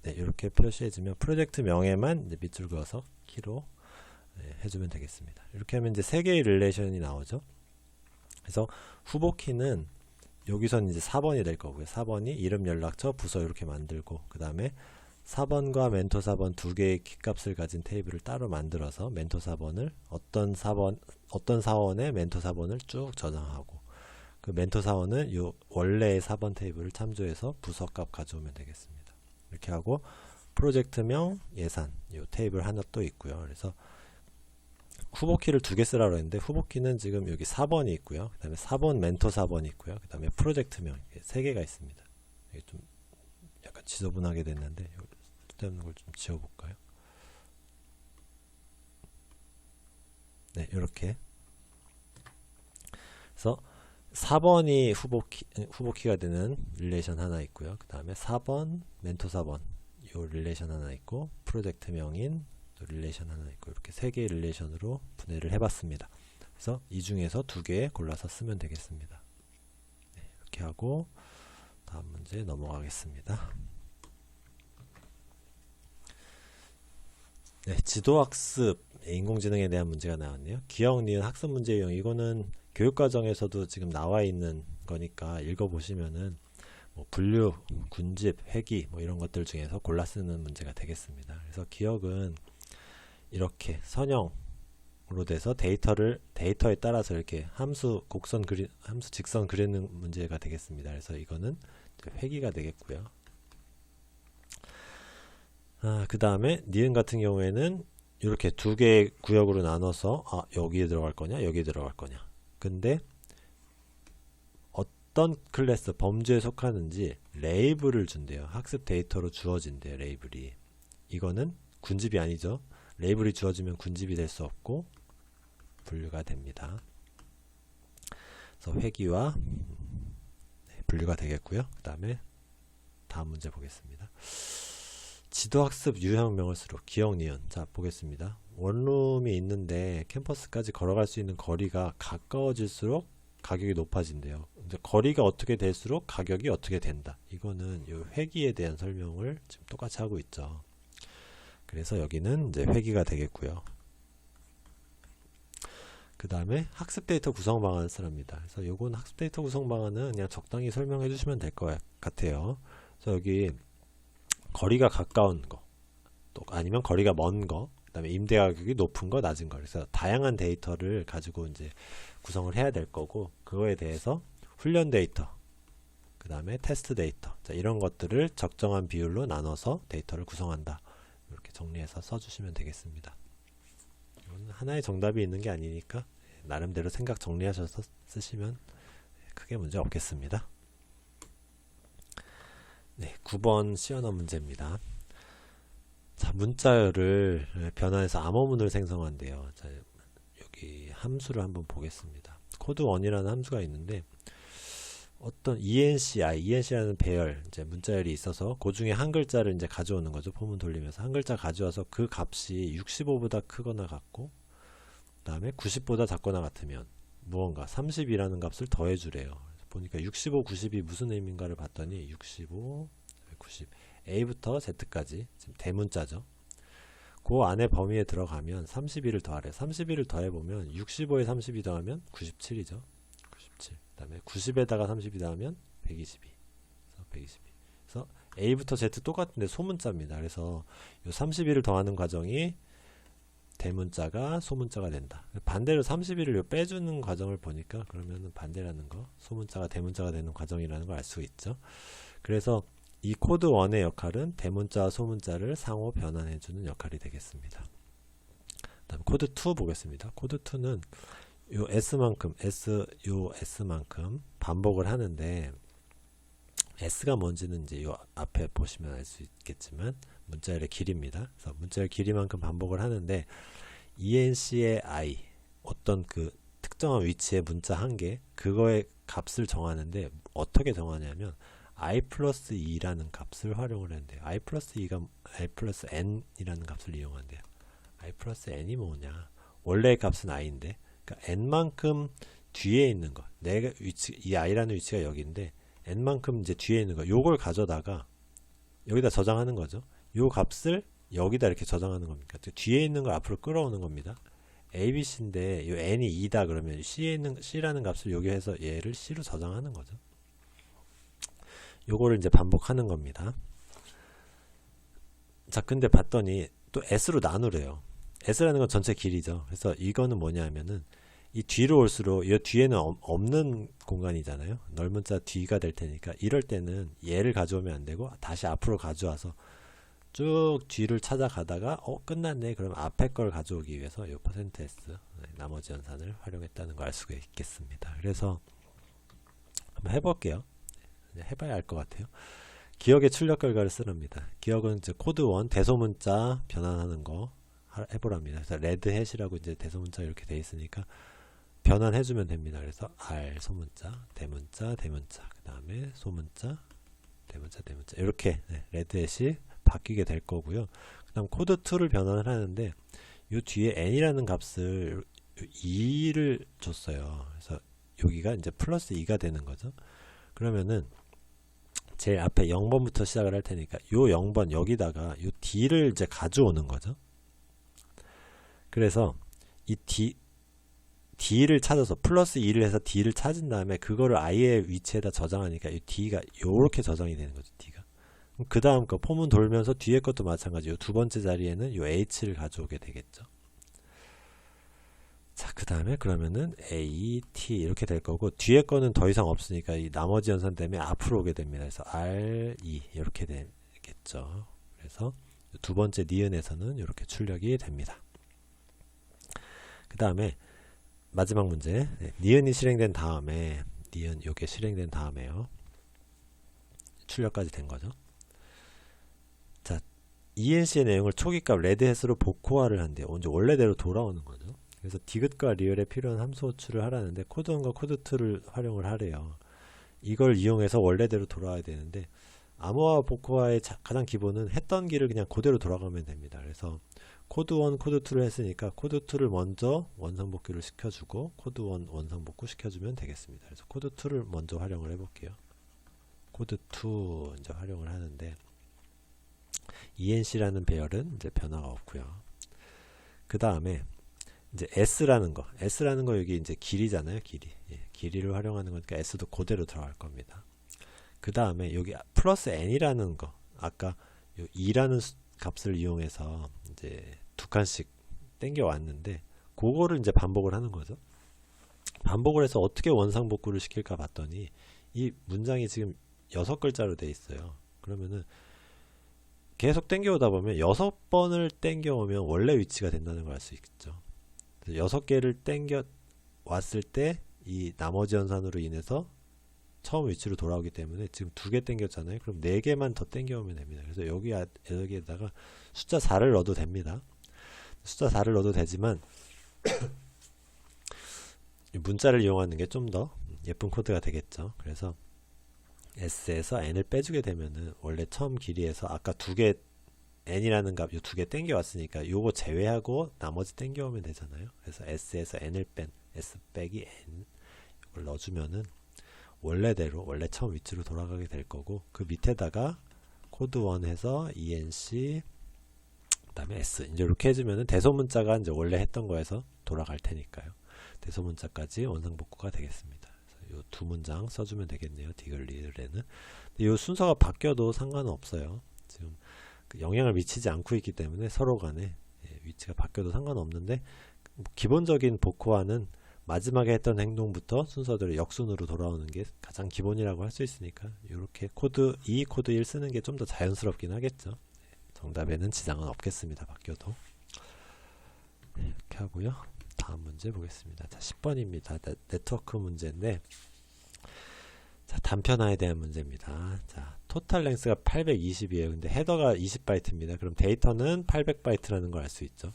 네, 이렇게 표시해주면 프로젝트명에만 이제 밑줄 그어서 키로 해주면 되겠습니다. 이렇게 하면 이제 3개의 릴레이션이 나오죠. 그래서 후보 키는 여기서는 이제 4번이 될 거고요. 4번이 이름, 연락처, 부서 이렇게 만들고, 그 다음에 4번과 멘토 4번 두 개의 키값을 가진 테이블을 따로 만들어서 멘토 4번을 어떤 사원의 멘토 4번을 쭉 저장하고, 그 멘토 사원은 요 원래의 4번 테이블을 참조해서 부서값 가져오면 되겠습니다. 이렇게 하고 프로젝트명, 예산 요 테이블 하나 또 있고요. 그래서 후보키를 2개 쓰라고 했는데 후보키는 지금 여기 4번이 있고요. 그 다음에 4번 멘토 4번이 있고요. 그 다음에 프로젝트명 3개가 있습니다. 이게 좀 약간 지저분하게 됐는데 쓸데없는 걸 좀 지워볼까요? 네, 이렇게. 그래서 4번이 후보키가 되는 릴레이션 하나 있고요. 그 다음에 4번, 멘토 4번 요 릴레이션 하나 있고, 프로젝트명인 릴레이션 하나 있고, 이렇게 세 개의 릴레이션으로 분해를 해봤습니다. 그래서 이 중에서 두 개 골라서 쓰면 되겠습니다. 네, 이렇게 하고 다음 문제 넘어가겠습니다. 네, 지도학습 인공지능에 대한 문제가 나왔네요. 기억, 니은 학습 문제 유형, 이거는 교육과정에서도 지금 나와 있는 거니까 읽어보시면은 뭐 분류, 군집, 회귀 뭐 이런 것들 중에서 골라 쓰는 문제가 되겠습니다. 그래서 기억은 이렇게 선형으로 돼서 데이터에 따라서 이렇게 함수 직선 그리는 문제가 되겠습니다. 그래서 이거는 회귀가 되겠고요. 그 다음에 니은 같은 경우에는 이렇게 두 개의 구역으로 나눠서 여기에 들어갈 거냐 여기에 들어갈 거냐, 근데 어떤 클래스 범주에 속하는지 레이블을 준대요. 학습 데이터로 주어진대요. 레이블이. 이거는 군집이 아니죠. 레이블이 주어지면 군집이 될 수 없고 분류가 됩니다. 그래서 회귀와 분류가 되겠고요. 그 다음에 다음 문제 보겠습니다. 지도학습 유형명을 수로 기억, 니은. 자, 보겠습니다. 원룸이 있는데 캠퍼스까지 걸어갈 수 있는 거리가 가까워질수록 가격이 높아진대요. 이제 거리가 어떻게 될수록 가격이 어떻게 된다. 이거는 이 회귀에 대한 설명을 지금 똑같이 하고 있죠. 그래서 여기는 이제 회귀가 되겠고요. 그 다음에 학습 데이터 구성 방안을 쓰랍니다. 그래서 요건 학습 데이터 구성 방안은 그냥 적당히 설명해 주시면 될 것 같아요. 그래서 여기 거리가 가까운 거, 또 아니면 거리가 먼 거, 그 다음에 임대 가격이 높은 거, 낮은 거. 그래서 다양한 데이터를 가지고 이제 구성을 해야 될 거고, 그거에 대해서 훈련 데이터, 그 다음에 테스트 데이터, 자, 이런 것들을 적정한 비율로 나눠서 데이터를 구성한다. 이렇게 정리해서 써주시면 되겠습니다. 이건 하나의 정답이 있는 게 아니니까 나름대로 생각 정리하셔서 쓰시면 크게 문제 없겠습니다. 네, 9번 시언어 문제입니다. 자, 문자열을 변환해서 암호문을 생성한대요. 자, 여기 함수를 한번 보겠습니다. 코드1이라는 함수가 있는데 어떤 ENCI라는 배열, 이제 문자열이 있어서 그 중에 한 글자를 이제 가져오는 거죠. 포문 돌리면서 한 글자 가져와서 그 값이 65보다 크거나 같고, 그 다음에 90보다 작거나 같으면 무언가 30이라는 값을 더해주래요. 보니까 65, 90이 무슨 의미인가를 봤더니 65, 90, A부터 Z까지 지금 대문자죠. 그 안에 범위에 들어가면 31을 더하래. 31을 더해보면 65에 32 더하면 97이죠. 97. 그 다음에 90에다가 32 더하면 122. 그래서 122. 그래서 A부터 Z 똑같은데 소문자입니다. 그래서 이 31을 더하는 과정이 대문자가 소문자가 된다. 반대로 31을 빼주는 과정을 보니까 그러면 반대라는 거, 소문자가 대문자가 되는 과정이라는 걸 알 수 있죠. 그래서 이 코드 1의 역할은 대문자와 소문자를 상호 변환해주는 역할이 되겠습니다. 다음 코드 2 보겠습니다. 코드 2는 요 S만큼, S만큼 반복을 하는데, S가 뭔지는 이제 요 앞에 보시면 알 수 있겠지만 문자열의 길이입니다. 그래서 문자열 길이만큼 반복을 하는데 ENC의 I, 어떤 그 특정한 위치의 문자 한 개, 그거의 값을 정하는데 어떻게 정하냐면 I 플러스 2라는 값을 활용을 했는데요. I 플러스 2가 I 플러스 N이라는 값을 이용한대요. I 플러스 N이 뭐냐? 원래의 값은 I인데, 그러니까 N만큼 뒤에 있는 거, 내가 이 I라는 위치가 여기인데 N만큼 이제 뒤에 있는 거, 요걸 가져다가 여기다 저장하는 거죠. 요 값을 여기다 이렇게 저장하는 겁니다. 뒤에 있는 걸 앞으로 끌어오는 겁니다. ABC인데 요 N이 2다 그러면 C라는 값을 여기 해서 얘를 C로 저장하는 거죠. 요거를 이제 반복하는 겁니다. 자, 근데 봤더니 또 S로 나누래요. S라는 건 전체 길이죠. 그래서 이거는 뭐냐 하면은 이 뒤로 올수록 이 뒤에는 없는 공간이잖아요. 넓은 자 뒤가 될 테니까 이럴 때는 얘를 가져오면 안 되고 다시 앞으로 가져와서 쭉 뒤를 찾아가다가 끝났네. 그럼 앞에 걸 가져오기 위해서 이 %s 나머지 연산을 활용했다는 걸 알 수가 있겠습니다. 그래서 한번 해볼게요. 해봐야 알 것 같아요. 기억의 출력 결과를 쓰랍니다. 기억은 이제 코드 1 대소문자 변환하는 거 해보랍니다. 그래서 레드 햇이라고 이제 대소문자 이렇게 돼 있으니까 변환해주면 됩니다. 그래서 R 소문자, 대문자, 대문자, 그 다음에 소문자, 대문자, 대문자 이렇게 레드햇이 바뀌게 될 거고요. 그 다음 코드2를 변환을 하는데 이 뒤에 n이라는 값을 2를 줬어요. 그래서 여기가 이제 플러스 2가 되는 거죠. 그러면은 제일 앞에 0번부터 시작을 할 테니까 요 0번 여기다가 요 d를 이제 가져오는 거죠. 그래서 이 d를 찾아서 플러스 2를 해서 d를 찾은 다음에 그거를 i의 위치에다 저장하니까 이 d가 요렇게 저장이 되는 거죠. d가. 그 다음 거 폼은 돌면서 뒤에 것도 마찬가지 요 두 번째 자리에는 요 h를 가져오게 되겠죠. 자, 그 다음에 그러면은 A, T 이렇게 될 거고 뒤에 거는 더 이상 없으니까 이 나머지 연산 때문에 앞으로 오게 됩니다. 그래서 R, E 이렇게 되겠죠. 그래서 두 번째 니은에서는 이렇게 출력이 됩니다. 그 다음에 마지막 문제 니은이 실행된 다음에 니은 요게 실행된 다음에요. 출력까지 된 거죠. 자, ENC의 내용을 초기값 레드햇으로 복호화를 한대요. 이제 원래대로 돌아오는 거죠. 그래서 디귿과 리얼에 필요한 함수 호출을 하라는데 코드1과 코드2를 활용을 하래요. 이걸 이용해서 원래대로 돌아와야 되는데 암호화 복호화의 가장 기본은 했던 길을 그냥 그대로 돌아가면 됩니다. 그래서 코드1, 코드2를 했으니까 코드2를 먼저 원상복귀를 시켜주고 코드1 원상복구 시켜주면 되겠습니다. 그래서 코드2를 먼저 활용을 해볼게요. 코드2 이제 활용을 하는데 ENC라는 배열은 이제 변화가 없고요. 그 다음에 이제 S라는 거 여기 이제 길이잖아요. 길이를 활용하는 거니까 S도 그대로 들어갈 겁니다. 그 다음에 여기 플러스 N이라는 거 아까 요 2라는 값을 이용해서 이제 두 칸씩 땡겨 왔는데 그거를 이제 반복을 하는 거죠. 반복을 해서 어떻게 원상복구를 시킬까 봤더니 이 문장이 지금 6글자로 돼 있어요. 그러면은 계속 땡겨오다 보면 6번을 땡겨오면 원래 위치가 된다는 걸 알 수 있겠죠. 6개를 땡겨 왔을 때 이 나머지 연산으로 인해서 처음 위치로 돌아오기 때문에 지금 2개 땡겼잖아요. 그럼 4개만 더 땡겨오면 됩니다. 그래서 여기에다가 숫자 4를 넣어도 됩니다. 숫자 4를 넣어도 되지만 문자를 이용하는 게 좀 더 예쁜 코드가 되겠죠. 그래서 S에서 N을 빼주게 되면은 원래 처음 길이에서 아까 2개 N이라는 값 요 2개 땡겨 왔으니까 요거 제외하고 나머지 땡겨 오면 되잖아요. 그래서 S에서 N을 뺀 S 빼기 N 이걸 넣어주면은 원래대로 원래 처음 위치로 돌아가게 될 거고 그 밑에다가 코드1 해서 ENC 그 다음에 S 이제 이렇게 해주면은 대소문자가 이제 원래 했던 거에서 돌아갈 테니까요. 대소문자까지 원상복구가 되겠습니다. 요 두 문장 써주면 되겠네요. 디귿리을에는 이 순서가 바뀌어도 상관은 없어요. 지금 영향을 미치지 않고 있기 때문에 서로 간에 위치가 바뀌어도 상관없는데 기본적인 복호화는 마지막에 했던 행동부터 순서대로 역순으로 돌아오는 게 가장 기본이라고 할 수 있으니까 이렇게 코드 2, 코드 1 쓰는 게 좀 더 자연스럽긴 하겠죠. 정답에는 지장은 없겠습니다. 바뀌어도. 이렇게 하고요. 다음 문제 보겠습니다. 자, 10번입니다. 네트워크 문제인데 자, 단편화에 대한 문제입니다. 자, 토탈 랭스가 820이에요. 근데 헤더가 20바이트입니다. 그럼 데이터는 800바이트라는 걸 알 수 있죠.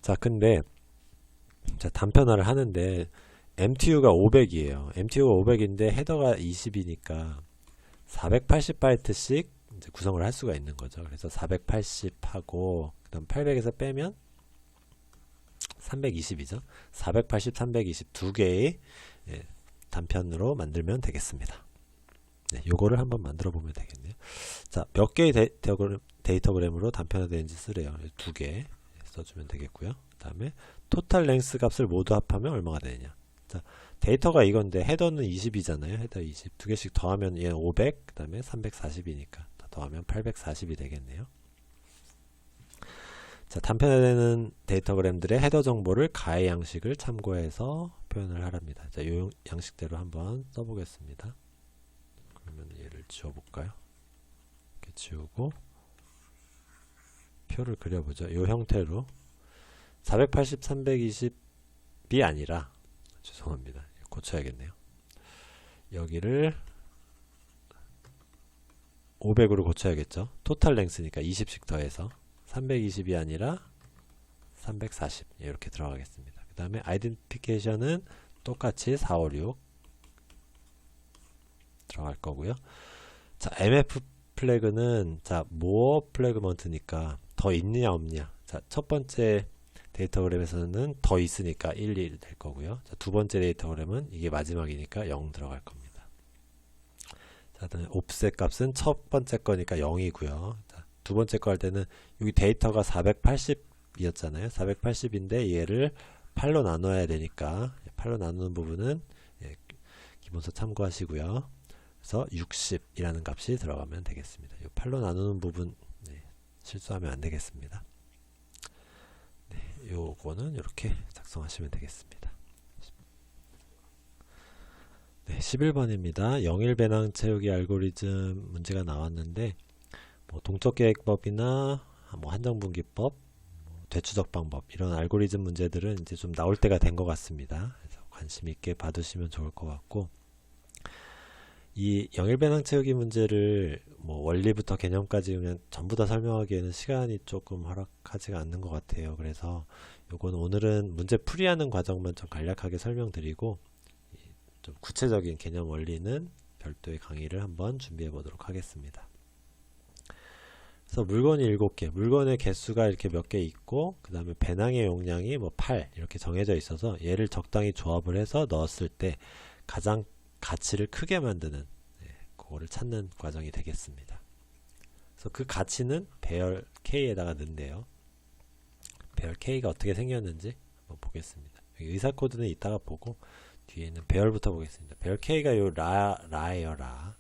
자, 근데 자, 단편화를 하는데 MTU가 500이에요. MTU가 500인데 헤더가 20이니까 480바이트씩 이제 구성을 할 수가 있는 거죠. 그래서 480하고 그다음 800에서 빼면 320이죠. 480, 320 두 개의 단편으로 만들면 되겠습니다. 네, 요거를 한번 만들어 보면 되겠네요. 자, 몇 개의 데이터그램으로 단편화되는지 쓰래요. 두 개 써주면 되겠고요. 그 다음에 토탈 랭스 값을 모두 합하면 얼마가 되느냐. 자, 데이터가 이건데 헤더는 20이잖아요. 헤더 20. 두 개씩 더하면 얘는 500, 그 다음에 340이니까 더하면 840이 되겠네요. 자, 단편화되는 데이터그램들의 헤더 정보를 가의 양식을 참고해서 표현을 하랍니다. 자, 이 양식대로 한번 써보겠습니다. 그러면 얘를 지워볼까요? 이렇게 지우고 표를 그려보죠. 이 형태로 480, 320이 아니라 죄송합니다. 고쳐야겠네요. 여기를 500으로 고쳐야겠죠. 토탈 랭스니까 20씩 더해서 320이 아니라 340 이렇게 들어가겠습니다. 그 다음에 아이덴티피케이션은 똑같이 4, 5, 6 들어갈 거고요. 자, MF 플래그는 자, more 플래그먼트니까 더 있느냐 없느냐. 자, 첫 번째 데이터그램에서는 더 있으니까 1, 2 될 거고요. 자, 두 번째 데이터그램은 이게 마지막이니까 0 들어갈 겁니다. 자, 그다음에 옵셋 값은 첫 번째 거니까 0이고요. 자, 두 번째 거 할 때는 여기 데이터가 480이었잖아요. 480인데 얘를 8로 나눠야 되니까 8로 나누는 부분은 기본서 참고하시고요. 그래서 60이라는 값이 들어가면 되겠습니다. 이 8로 나누는 부분 실수하면 안 되겠습니다. 요거는 이렇게 작성하시면 되겠습니다. 네, 11번입니다. 영일 배낭 채우기 알고리즘 문제가 나왔는데 뭐 동적계획법이나 뭐 한정분기법, 되추적 방법 이런 알고리즘 문제들은 이제 좀 나올 때가 된 것 같습니다. 그래서 관심 있게 봐두시면 좋을 것 같고, 이 영일 배낭 채우기 문제를 뭐 원리부터 개념까지 그냥 전부 다 설명하기에는 시간이 조금 허락하지가 않는 것 같아요. 그래서 요건 오늘은 문제 풀이하는 과정만 좀 간략하게 설명드리고 좀 구체적인 개념 원리는 별도의 강의를 한번 준비해 보도록 하겠습니다. 그래서 물건이 7개, 물건의 개수가 이렇게 몇 개 있고 그 다음에 배낭의 용량이 뭐 8 이렇게 정해져 있어서 얘를 적당히 조합을 해서 넣었을 때 가장 가치를 크게 만드는 그거를 찾는 과정이 되겠습니다. 그래서 그 가치는 배열 K에다가 넣는데요. 배열 K가 어떻게 생겼는지 한번 보겠습니다. 여기 의사 코드는 이따가 보고 뒤에는 배열부터 보겠습니다. 배열 K가 요 라예요. 라.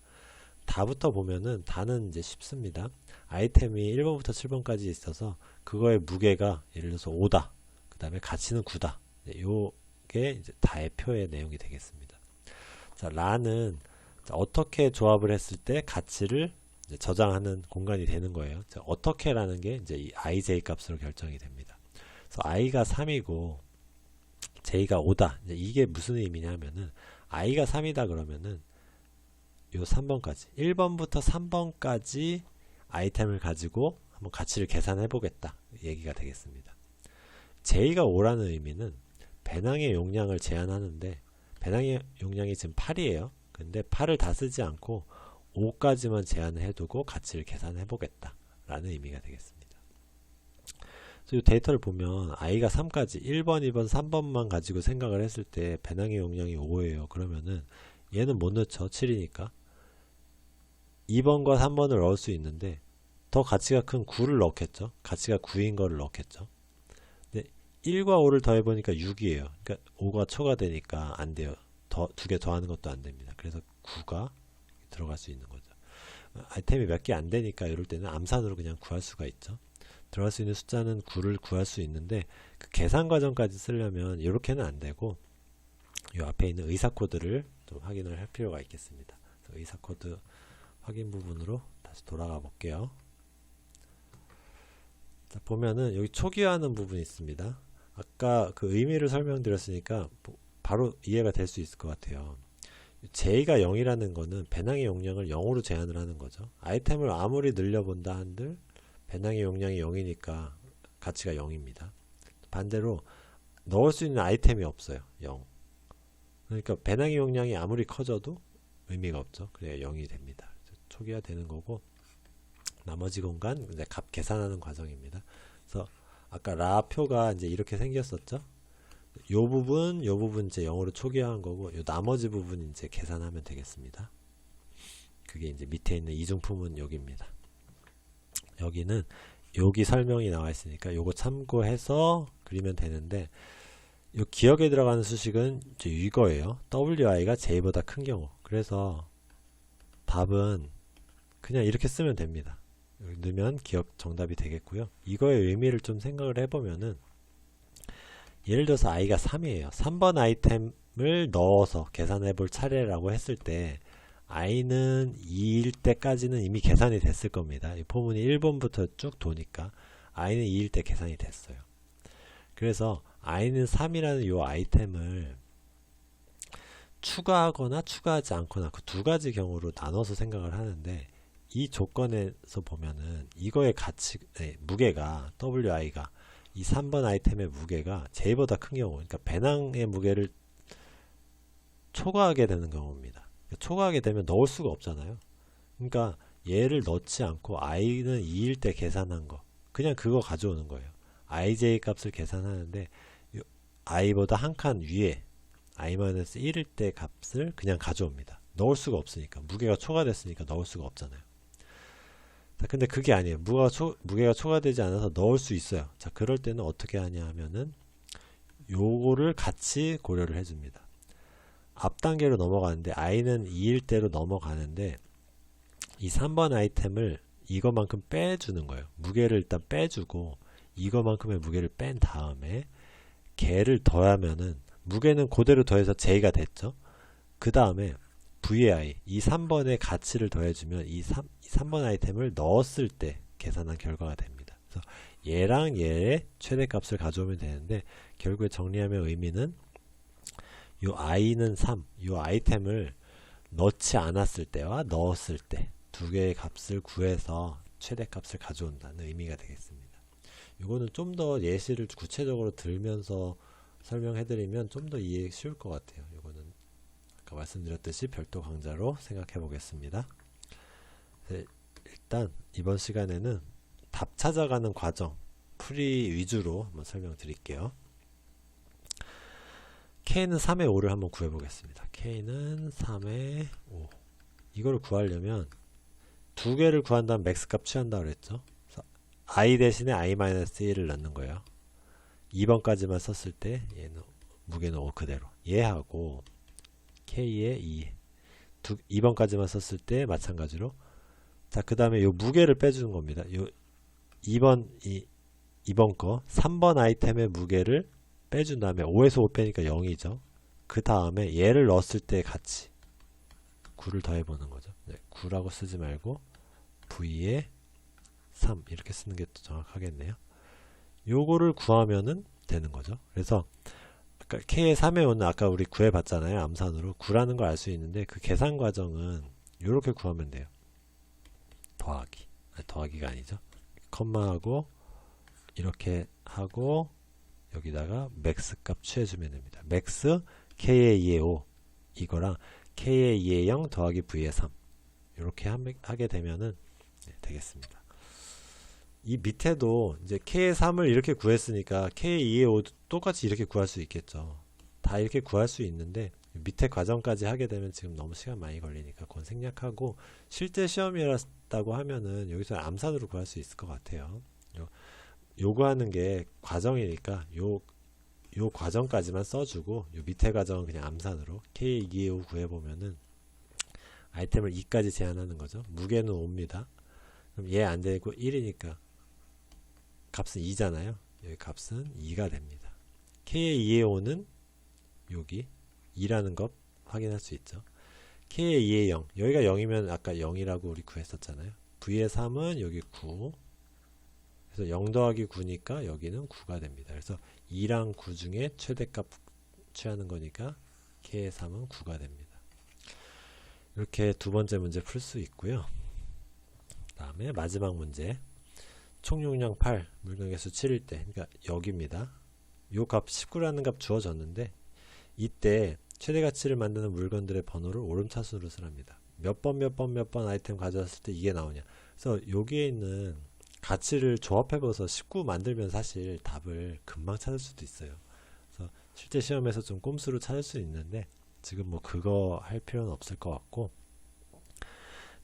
다부터 보면은 다는 이제 쉽습니다. 아이템이 1번부터 7번까지 있어서 그거의 무게가 예를 들어서 5다. 그 다음에 가치는 9다. 요게 이제 다의 표의 내용이 되겠습니다. 자, 라는 어떻게 조합을 했을 때 가치를 이제 저장하는 공간이 되는 거예요. 자, 어떻게라는 게 이제 이 ij 값으로 결정이 됩니다. 그래서 i가 3이고 j가 5다. 이제 이게 무슨 의미냐면은 i가 3이다 그러면은 요 3번까지 1번부터 3번까지 아이템을 가지고 한번 가치를 계산해 보겠다 얘기가 되겠습니다. j가 5라는 의미는 배낭의 용량을 제한하는데 배낭의 용량이 지금 8이에요. 근데 8을 다 쓰지 않고 5까지만 제한을 해두고 가치를 계산해 보겠다 라는 의미가 되겠습니다. 그래서 이 데이터를 보면 i가 3까지 1번, 2번, 3번만 가지고 생각을 했을 때 배낭의 용량이 5예요. 그러면은 얘는 못 넣죠. 7이니까 2번과 3번을 넣을 수 있는데 더 가치가 큰 9를 넣겠죠. 가치가 9인 거를 넣겠죠. 1과 5를 더해보니까 6이에요. 그러니까 5가 초과되니까 안 돼요. 두 개 더하는 것도 안 됩니다. 그래서 9가 들어갈 수 있는 거죠. 아이템이 몇 개 안 되니까 이럴 때는 암산으로 그냥 구할 수가 있죠. 들어갈 수 있는 숫자는 9를 구할 수 있는데 그 계산 과정까지 쓰려면 이렇게는 안 되고 이 앞에 있는 의사 코드를 좀 확인을 할 필요가 있겠습니다. 그래서 의사 코드 확인 부분으로 다시 돌아가 볼게요. 자, 보면은 여기 초기화하는 부분이 있습니다. 아까 그 의미를 설명드렸으니까 바로 이해가 될 수 있을 것 같아요. j가 0이라는 거는 배낭의 용량을 0으로 제한을 하는 거죠. 아이템을 아무리 늘려본다 한들 배낭의 용량이 0이니까 가치가 0입니다. 반대로 넣을 수 있는 아이템이 없어요. 0. 그러니까 배낭의 용량이 아무리 커져도 의미가 없죠. 그래야 0이 됩니다. 초기화 되는 거고 나머지 공간 이제 값 계산하는 과정입니다. 그래서 아까 라 표가 이제 이렇게 생겼었죠. 요 부분 이제 0으로 초기화한 거고 요 나머지 부분 이제 계산하면 되겠습니다. 그게 이제 밑에 있는 이중품은 여기입니다. 여기는 여기 설명이 나와 있으니까 요거 참고해서 그리면 되는데 요 기억에 들어가는 수식은 이제 이거예요. wi가 j보다 큰 경우. 그래서 답은 그냥 이렇게 쓰면 됩니다. 넣으면 기억 정답이 되겠고요. 이거의 의미를 좀 생각을 해보면은 예를 들어서 i가 3이에요. 3번 아이템을 넣어서 계산해 볼 차례라고 했을 때 i는 2일 때까지는 이미 계산이 됐을 겁니다. 이 포문이 1번부터 쭉 도니까 i는 2일 때 계산이 됐어요. 그래서 i는 3이라는 이 아이템을 추가하거나 추가하지 않거나 그 두 가지 경우로 나눠서 생각을 하는데 이 조건에서 보면은 이거의 가치, 무게가 wi가 이 3번 아이템의 무게가 J보다 큰 경우, 그러니까 배낭의 무게를 초과하게 되는 경우입니다. 초과하게 되면 넣을 수가 없잖아요. 그러니까 얘를 넣지 않고 i는 2일 때 계산한 거, 그냥 그거 가져오는 거예요. ij 값을 계산하는데 i보다 한 칸 위에 i-1일 때 값을 그냥 가져옵니다. 넣을 수가 없으니까. 무게가 초과됐으니까 넣을 수가 없잖아요. 자, 근데 그게 아니에요. 무게가 초과되지 않아서 넣을 수 있어요. 자, 그럴 때는 어떻게 하냐 하면은 요거를 같이 고려를 해줍니다. 앞 단계로 넘어가는데 i는 2일 때로 넘어가는데 이 3번 아이템을 이거만큼 빼주는 거예요. 무게를 일단 빼주고 이거만큼의 무게를 뺀 다음에 걔를 더하면은 무게는 그대로 더해서 j가 됐죠. 그 다음에 vi, 이 3번의 가치를 더해주면 이 3번 아이템을 넣었을 때 계산한 결과가 됩니다. 그래서 얘랑 얘의 최대값을 가져오면 되는데 결국에 정리하면 의미는 요 i는 3, 요 아이템을 넣지 않았을 때와 넣었을 때 두 개의 값을 구해서 최대값을 가져온다는 의미가 되겠습니다. 이거는 좀 더 예시를 구체적으로 들면서 설명해드리면 좀 더 이해하기 쉬울 것 같아요. 이거는 아까 말씀드렸듯이 별도 강좌로 생각해 보겠습니다. 네, 일단 이번 시간에는 답 찾아가는 과정, 풀이 위주로 한번 설명드릴게요. K는 3의 5를 한번 구해보겠습니다. K는 3의 5. 이거를 구하려면 두 개를 구한 다음 맥스값 취한다고 그랬죠. I 대신에 i-1을 넣는 거예요. 2번까지만 썼을 때 얘는 무게는 5 그대로. 얘하고 K의 2. 2번까지만 썼을 때 마찬가지로. 자, 그 다음에 요 무게를 빼주는 겁니다. 요 2번 거 3번 아이템의 무게를 빼준 다음에 5에서 5 빼니까 0이죠. 그 다음에 얘를 넣었을 때 같이 9를 더해보는 거죠. 네, 9라고 쓰지 말고 V에 3 이렇게 쓰는 게 더 정확하겠네요. 요거를 구하면은 되는 거죠. 그래서 아까 K의 3의 5는 아까 우리 구해봤잖아요. 암산으로 9라는 걸 알 수 있는데 그 계산 과정은 요렇게 구하면 돼요. 더하기. 더하기가 아니죠. 컴마하고 이렇게 하고 여기다가 맥스 값 취해주면 됩니다. 맥스 K의 2의 5 이거랑 K의 2의 0 더하기 V의 3 이렇게 하게 되면은 되겠습니다. 이 밑에도 이제 K의 3을 이렇게 구했으니까 K의 2의 5도 똑같이 이렇게 구할 수 있겠죠. 다 이렇게 구할 수 있는데 밑에 과정까지 하게 되면 지금 너무 시간 많이 걸리니까 그건 생략하고 실제 시험이었다고 하면은 여기서 암산으로 구할 수 있을 것 같아요. 요구하는 게 과정이니까 요 과정까지만 써주고 요 밑에 과정은 그냥 암산으로 K의 2의 5 구해보면은 아이템을 2까지 제한하는 거죠. 무게는 5입니다. 그럼 얘 안 되고 1이니까 값은 2잖아요. 여기 값은 2가 됩니다. K의 2의 5는 여기 2라는 것 확인할 수 있죠. K의 2의 0 여기가 0이면 아까 0이라고 우리 구했었잖아요. V의 3은 여기 9 그래서 0 더하기 9니까 여기는 9가 됩니다. 그래서 2랑 9 중에 최대값 취하는 거니까 K의 3은 9가 됩니다. 이렇게 두 번째 문제 풀 수 있고요. 그 다음에 마지막 문제 총용량 8 물건 개수 7일 때 그러니까 여기입니다. 요 값 19라는 값 주어졌는데 이때 최대가치를 만드는 물건들의 번호를 오름차순으로 쓰랍니다. 몇 번 아이템 가져왔을 때 이게 나오냐. 그래서 여기에 있는 가치를 조합해봐서 19 만들면 사실 답을 금방 찾을 수도 있어요. 그래서 실제 시험에서 좀 꼼수로 찾을 수 있는데 지금 뭐 그거 할 필요는 없을 것 같고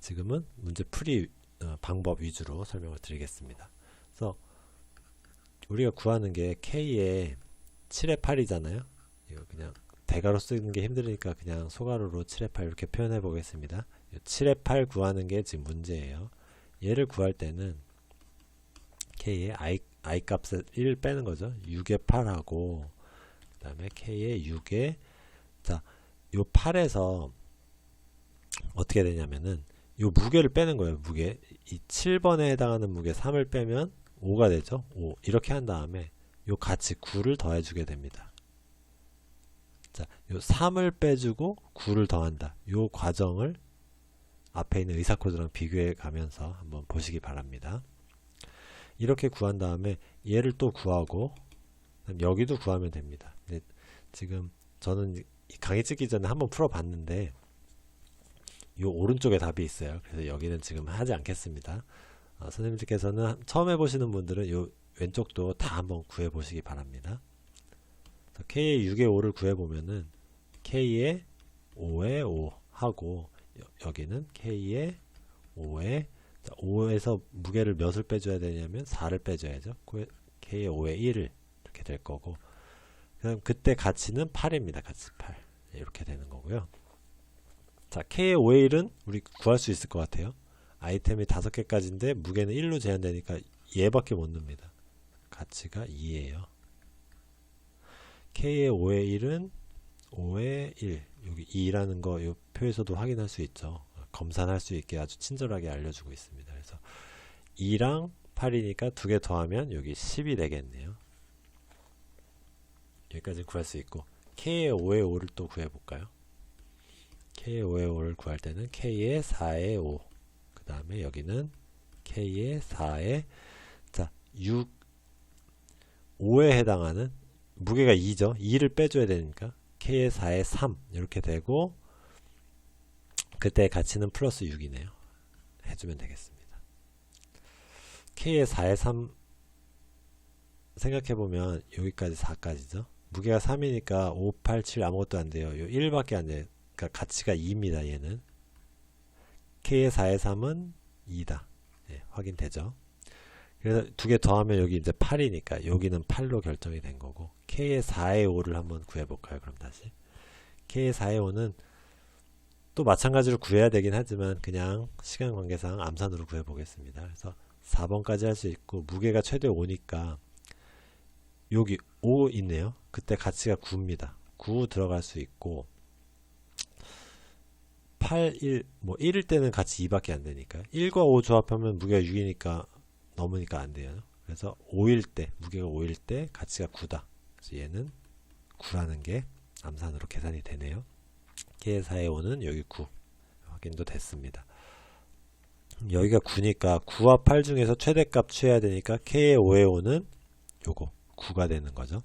지금은 문제 풀이 방법 위주로 설명을 드리겠습니다. 그래서 우리가 구하는 게 K에 7의 8이잖아요. 이거 그냥 대괄호 쓰는 게 힘드니까 그냥 소괄호로 7의 8 이렇게 표현해 보겠습니다. 7의 8 구하는 게 지금 문제예요. 얘를 구할 때는 K의 I 값을 1 빼는 거죠. 6의 8하고 그 다음에 K의 6의 자, 요 8에서 어떻게 되냐면은 요 무게를 빼는 거예요. 무게 이 7번에 해당하는 무게 3을 빼면 5가 되죠. 5 이렇게 한 다음에 요 가치 9를 더해 주게 됩니다. 자, 요 3을 빼주고 9를 더한다. 요 과정을 앞에 있는 의사코드랑 비교해 가면서 한번 보시기 바랍니다. 이렇게 구한 다음에 얘를 또 구하고 그다음 여기도 구하면 됩니다. 근데 지금 저는 이 강의 찍기 전에 한번 풀어봤는데 요 오른쪽에 답이 있어요. 그래서 여기는 지금 하지 않겠습니다. 선생님들께서는 처음 해보시는 분들은 요 왼쪽도 다 한번 구해보시기 바랍니다. K의 6의 5를 구해보면은 K의 5의 5 하고 여기는 K의 5의 5에서 무게를 몇을 빼줘야 되냐면 4를 빼줘야죠. K의 5의 1을 이렇게 될 거고 그다음 그때 가치는 8입니다. 가치 8 이렇게 되는 거고요. 자, K의 5의 1은 우리 구할 수 있을 것 같아요. 아이템이 5개까지인데 무게는 1로 제한되니까 얘밖에 못 넣습니다. 가치가 2예요. K의 5의 1은 5의 1 여기 2라는 거 이 표에서도 확인할 수 있죠. 검산할 수 있게 아주 친절하게 알려주고 있습니다. 그래서 2랑 8이니까 2개 더하면 여기 10이 되겠네요. 여기까지 구할 수 있고 K의 5의 5를 또 구해볼까요? K의 5의 5를 구할 때는 K의 4의 5 그 다음에 여기는 K의 4의 자 6 5에 해당하는 무게가 2죠. 2를 빼줘야 되니까 K의 4의 3 이렇게 되고 그때 가치는 플러스 6이네요. 해주면 되겠습니다. K의 4의 3 생각해보면 여기까지 4까지죠. 무게가 3이니까 5, 8, 7 아무것도 안 돼요. 요 1밖에 안 돼요. 그러니까 가치가 2입니다. 얘는 K의 4의 3은 2다. 예, 확인되죠. 그래서 2개 더하면 여기 이제 8이니까 여기는 8로 결정이 된 거고 K의 4의 5를 한번 구해볼까요? 그럼 다시 K의 4의 5는 또 마찬가지로 구해야 되긴 하지만 그냥 시간 관계상 암산으로 구해보겠습니다. 그래서 4번까지 할 수 있고 무게가 최대 5니까 여기 5 있네요. 그때 가치가 9입니다. 9 들어갈 수 있고 8, 1, 뭐 1일 때는 가치 2밖에 안 되니까 1과 5 조합하면 무게가 6이니까 넘으니까 안 돼요. 그래서 5일 때 무게가 5일 때 가치가 9다. 그래서 얘는 9라는 게 암산으로 계산이 되네요. K의 4의 5는 여기 9 확인도 됐습니다. 여기가 9니까 9와 8 중에서 최대값 취해야 되니까 K의 5의 5는 요거 9가 되는 거죠.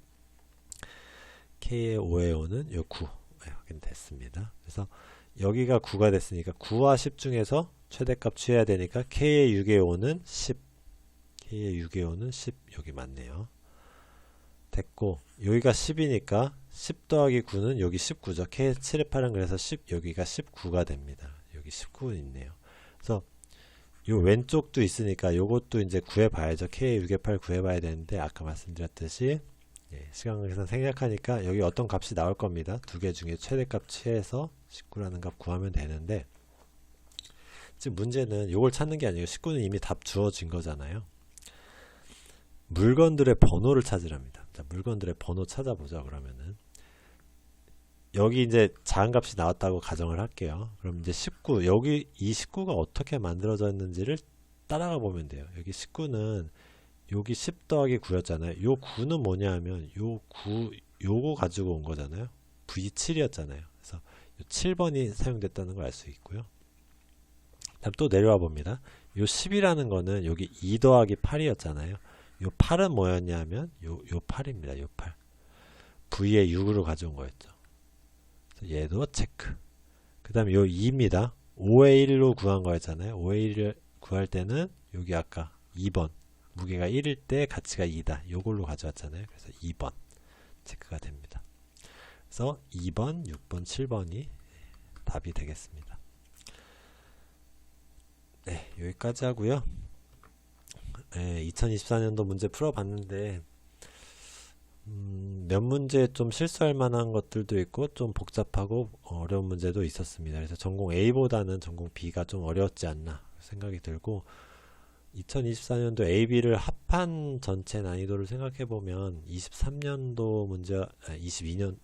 K의 5의 5는 요 9 확인됐습니다. 그래서 여기가 9가 됐으니까 9와 10 중에서 최대값 취해야 되니까 K의 6의 5는 10 K의 6의 5는 10 여기 맞네요. 됐고 여기가 10이니까 10 더하기 9는 여기 19죠. K 7의 8은 그래서 10 여기가 19가 됩니다. 여기 19 있네요. 그래서 요 왼쪽도 있으니까 요것도 이제 구해봐야죠. K의 6의 8 구해봐야 되는데 아까 말씀드렸듯이 시간 관계상 생략하니까 여기 어떤 값이 나올 겁니다. 두 개 중에 최대값 취해서 19라는 값 구하면 되는데 지금 문제는 요걸 찾는 게 아니고 19는 이미 답 주어진 거잖아요. 물건들의 번호를 찾으랍니다. 자, 물건들의 번호 찾아보자. 그러면은 여기 이제 작은 값이 나왔다고 가정을 할게요. 그럼 이제 19 여기 이 19가 어떻게 만들어졌는지를 따라가 보면 돼요. 여기 19는 여기 10 더하기 9였잖아요. 요 9는 뭐냐 하면 요 9 요거 가지고 온 거잖아요. V7이었잖아요. 그래서 요 7번이 사용됐다는 걸 알 수 있고요. 다음 또 내려와 봅니다. 요 10이라는 거는 여기 2 더하기 8이었잖아요. 요 8은 뭐였냐 하면 요 8입니다. 요 8. V에 6으로 가져온 거였죠. 그래서 얘도 체크. 그 다음에 요 2입니다. 5의 1로 구한 거였잖아요. 5의 1을 구할 때는 여기 아까 2번. 무게가 1일 때 가치가 2다. 요걸로 가져왔잖아요. 그래서 2번 체크가 됩니다. 그래서 2번, 6번, 7번이 답이 되겠습니다. 네, 여기까지 하고요. 2024년도 문제 풀어봤는데 몇 문제 좀 실수할 만한 것들도 있고 좀 복잡하고 어려운 문제도 있었습니다. 그래서 전공 A보다는 전공 B가 좀 어려웠지 않나 생각이 들고 2024년도 A, B를 합한 전체 난이도를 생각해보면 23년도 문제, 22년,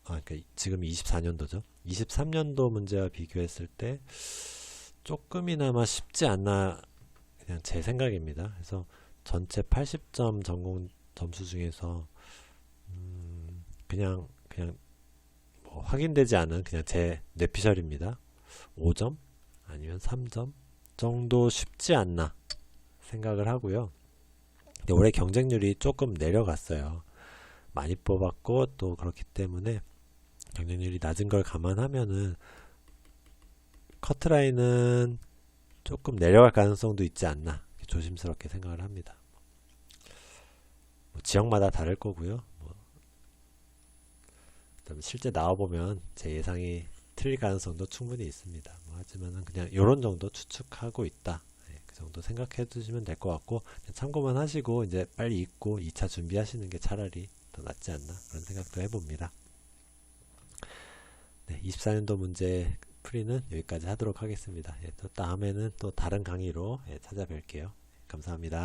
그러니까 지금 24년도죠. 23년도 문제와 비교했을 때 조금이나마 쉽지 않나 그냥 제 생각입니다. 그래서 전체 80점 전공 점수 중에서 그냥 뭐 확인되지 않은 그냥 제 뇌피셜입니다. 5점 아니면 3점 정도 쉽지 않나 생각을 하고요. 근데 올해 경쟁률이 조금 내려갔어요. 많이 뽑았고 또 그렇기 때문에 경쟁률이 낮은 걸 감안하면은 커트라인은 조금 내려갈 가능성도 있지 않나 조심스럽게 생각을 합니다. 뭐 지역마다 다를 거고요. 그다음에 실제 나와보면 제 예상이 틀릴 가능성도 충분히 있습니다. 하지만은 그냥 이런 정도 추측하고 있다. 그 정도 생각해 두시면 될 것 같고 참고만 하시고 이제 빨리 읽고 2차 준비하시는 게 차라리 더 낫지 않나 그런 생각도 해봅니다. 네, 24년도 문제 풀이는 여기까지 하도록 하겠습니다. 또 다음에는 또 다른 강의로 찾아뵐게요. 감사합니다.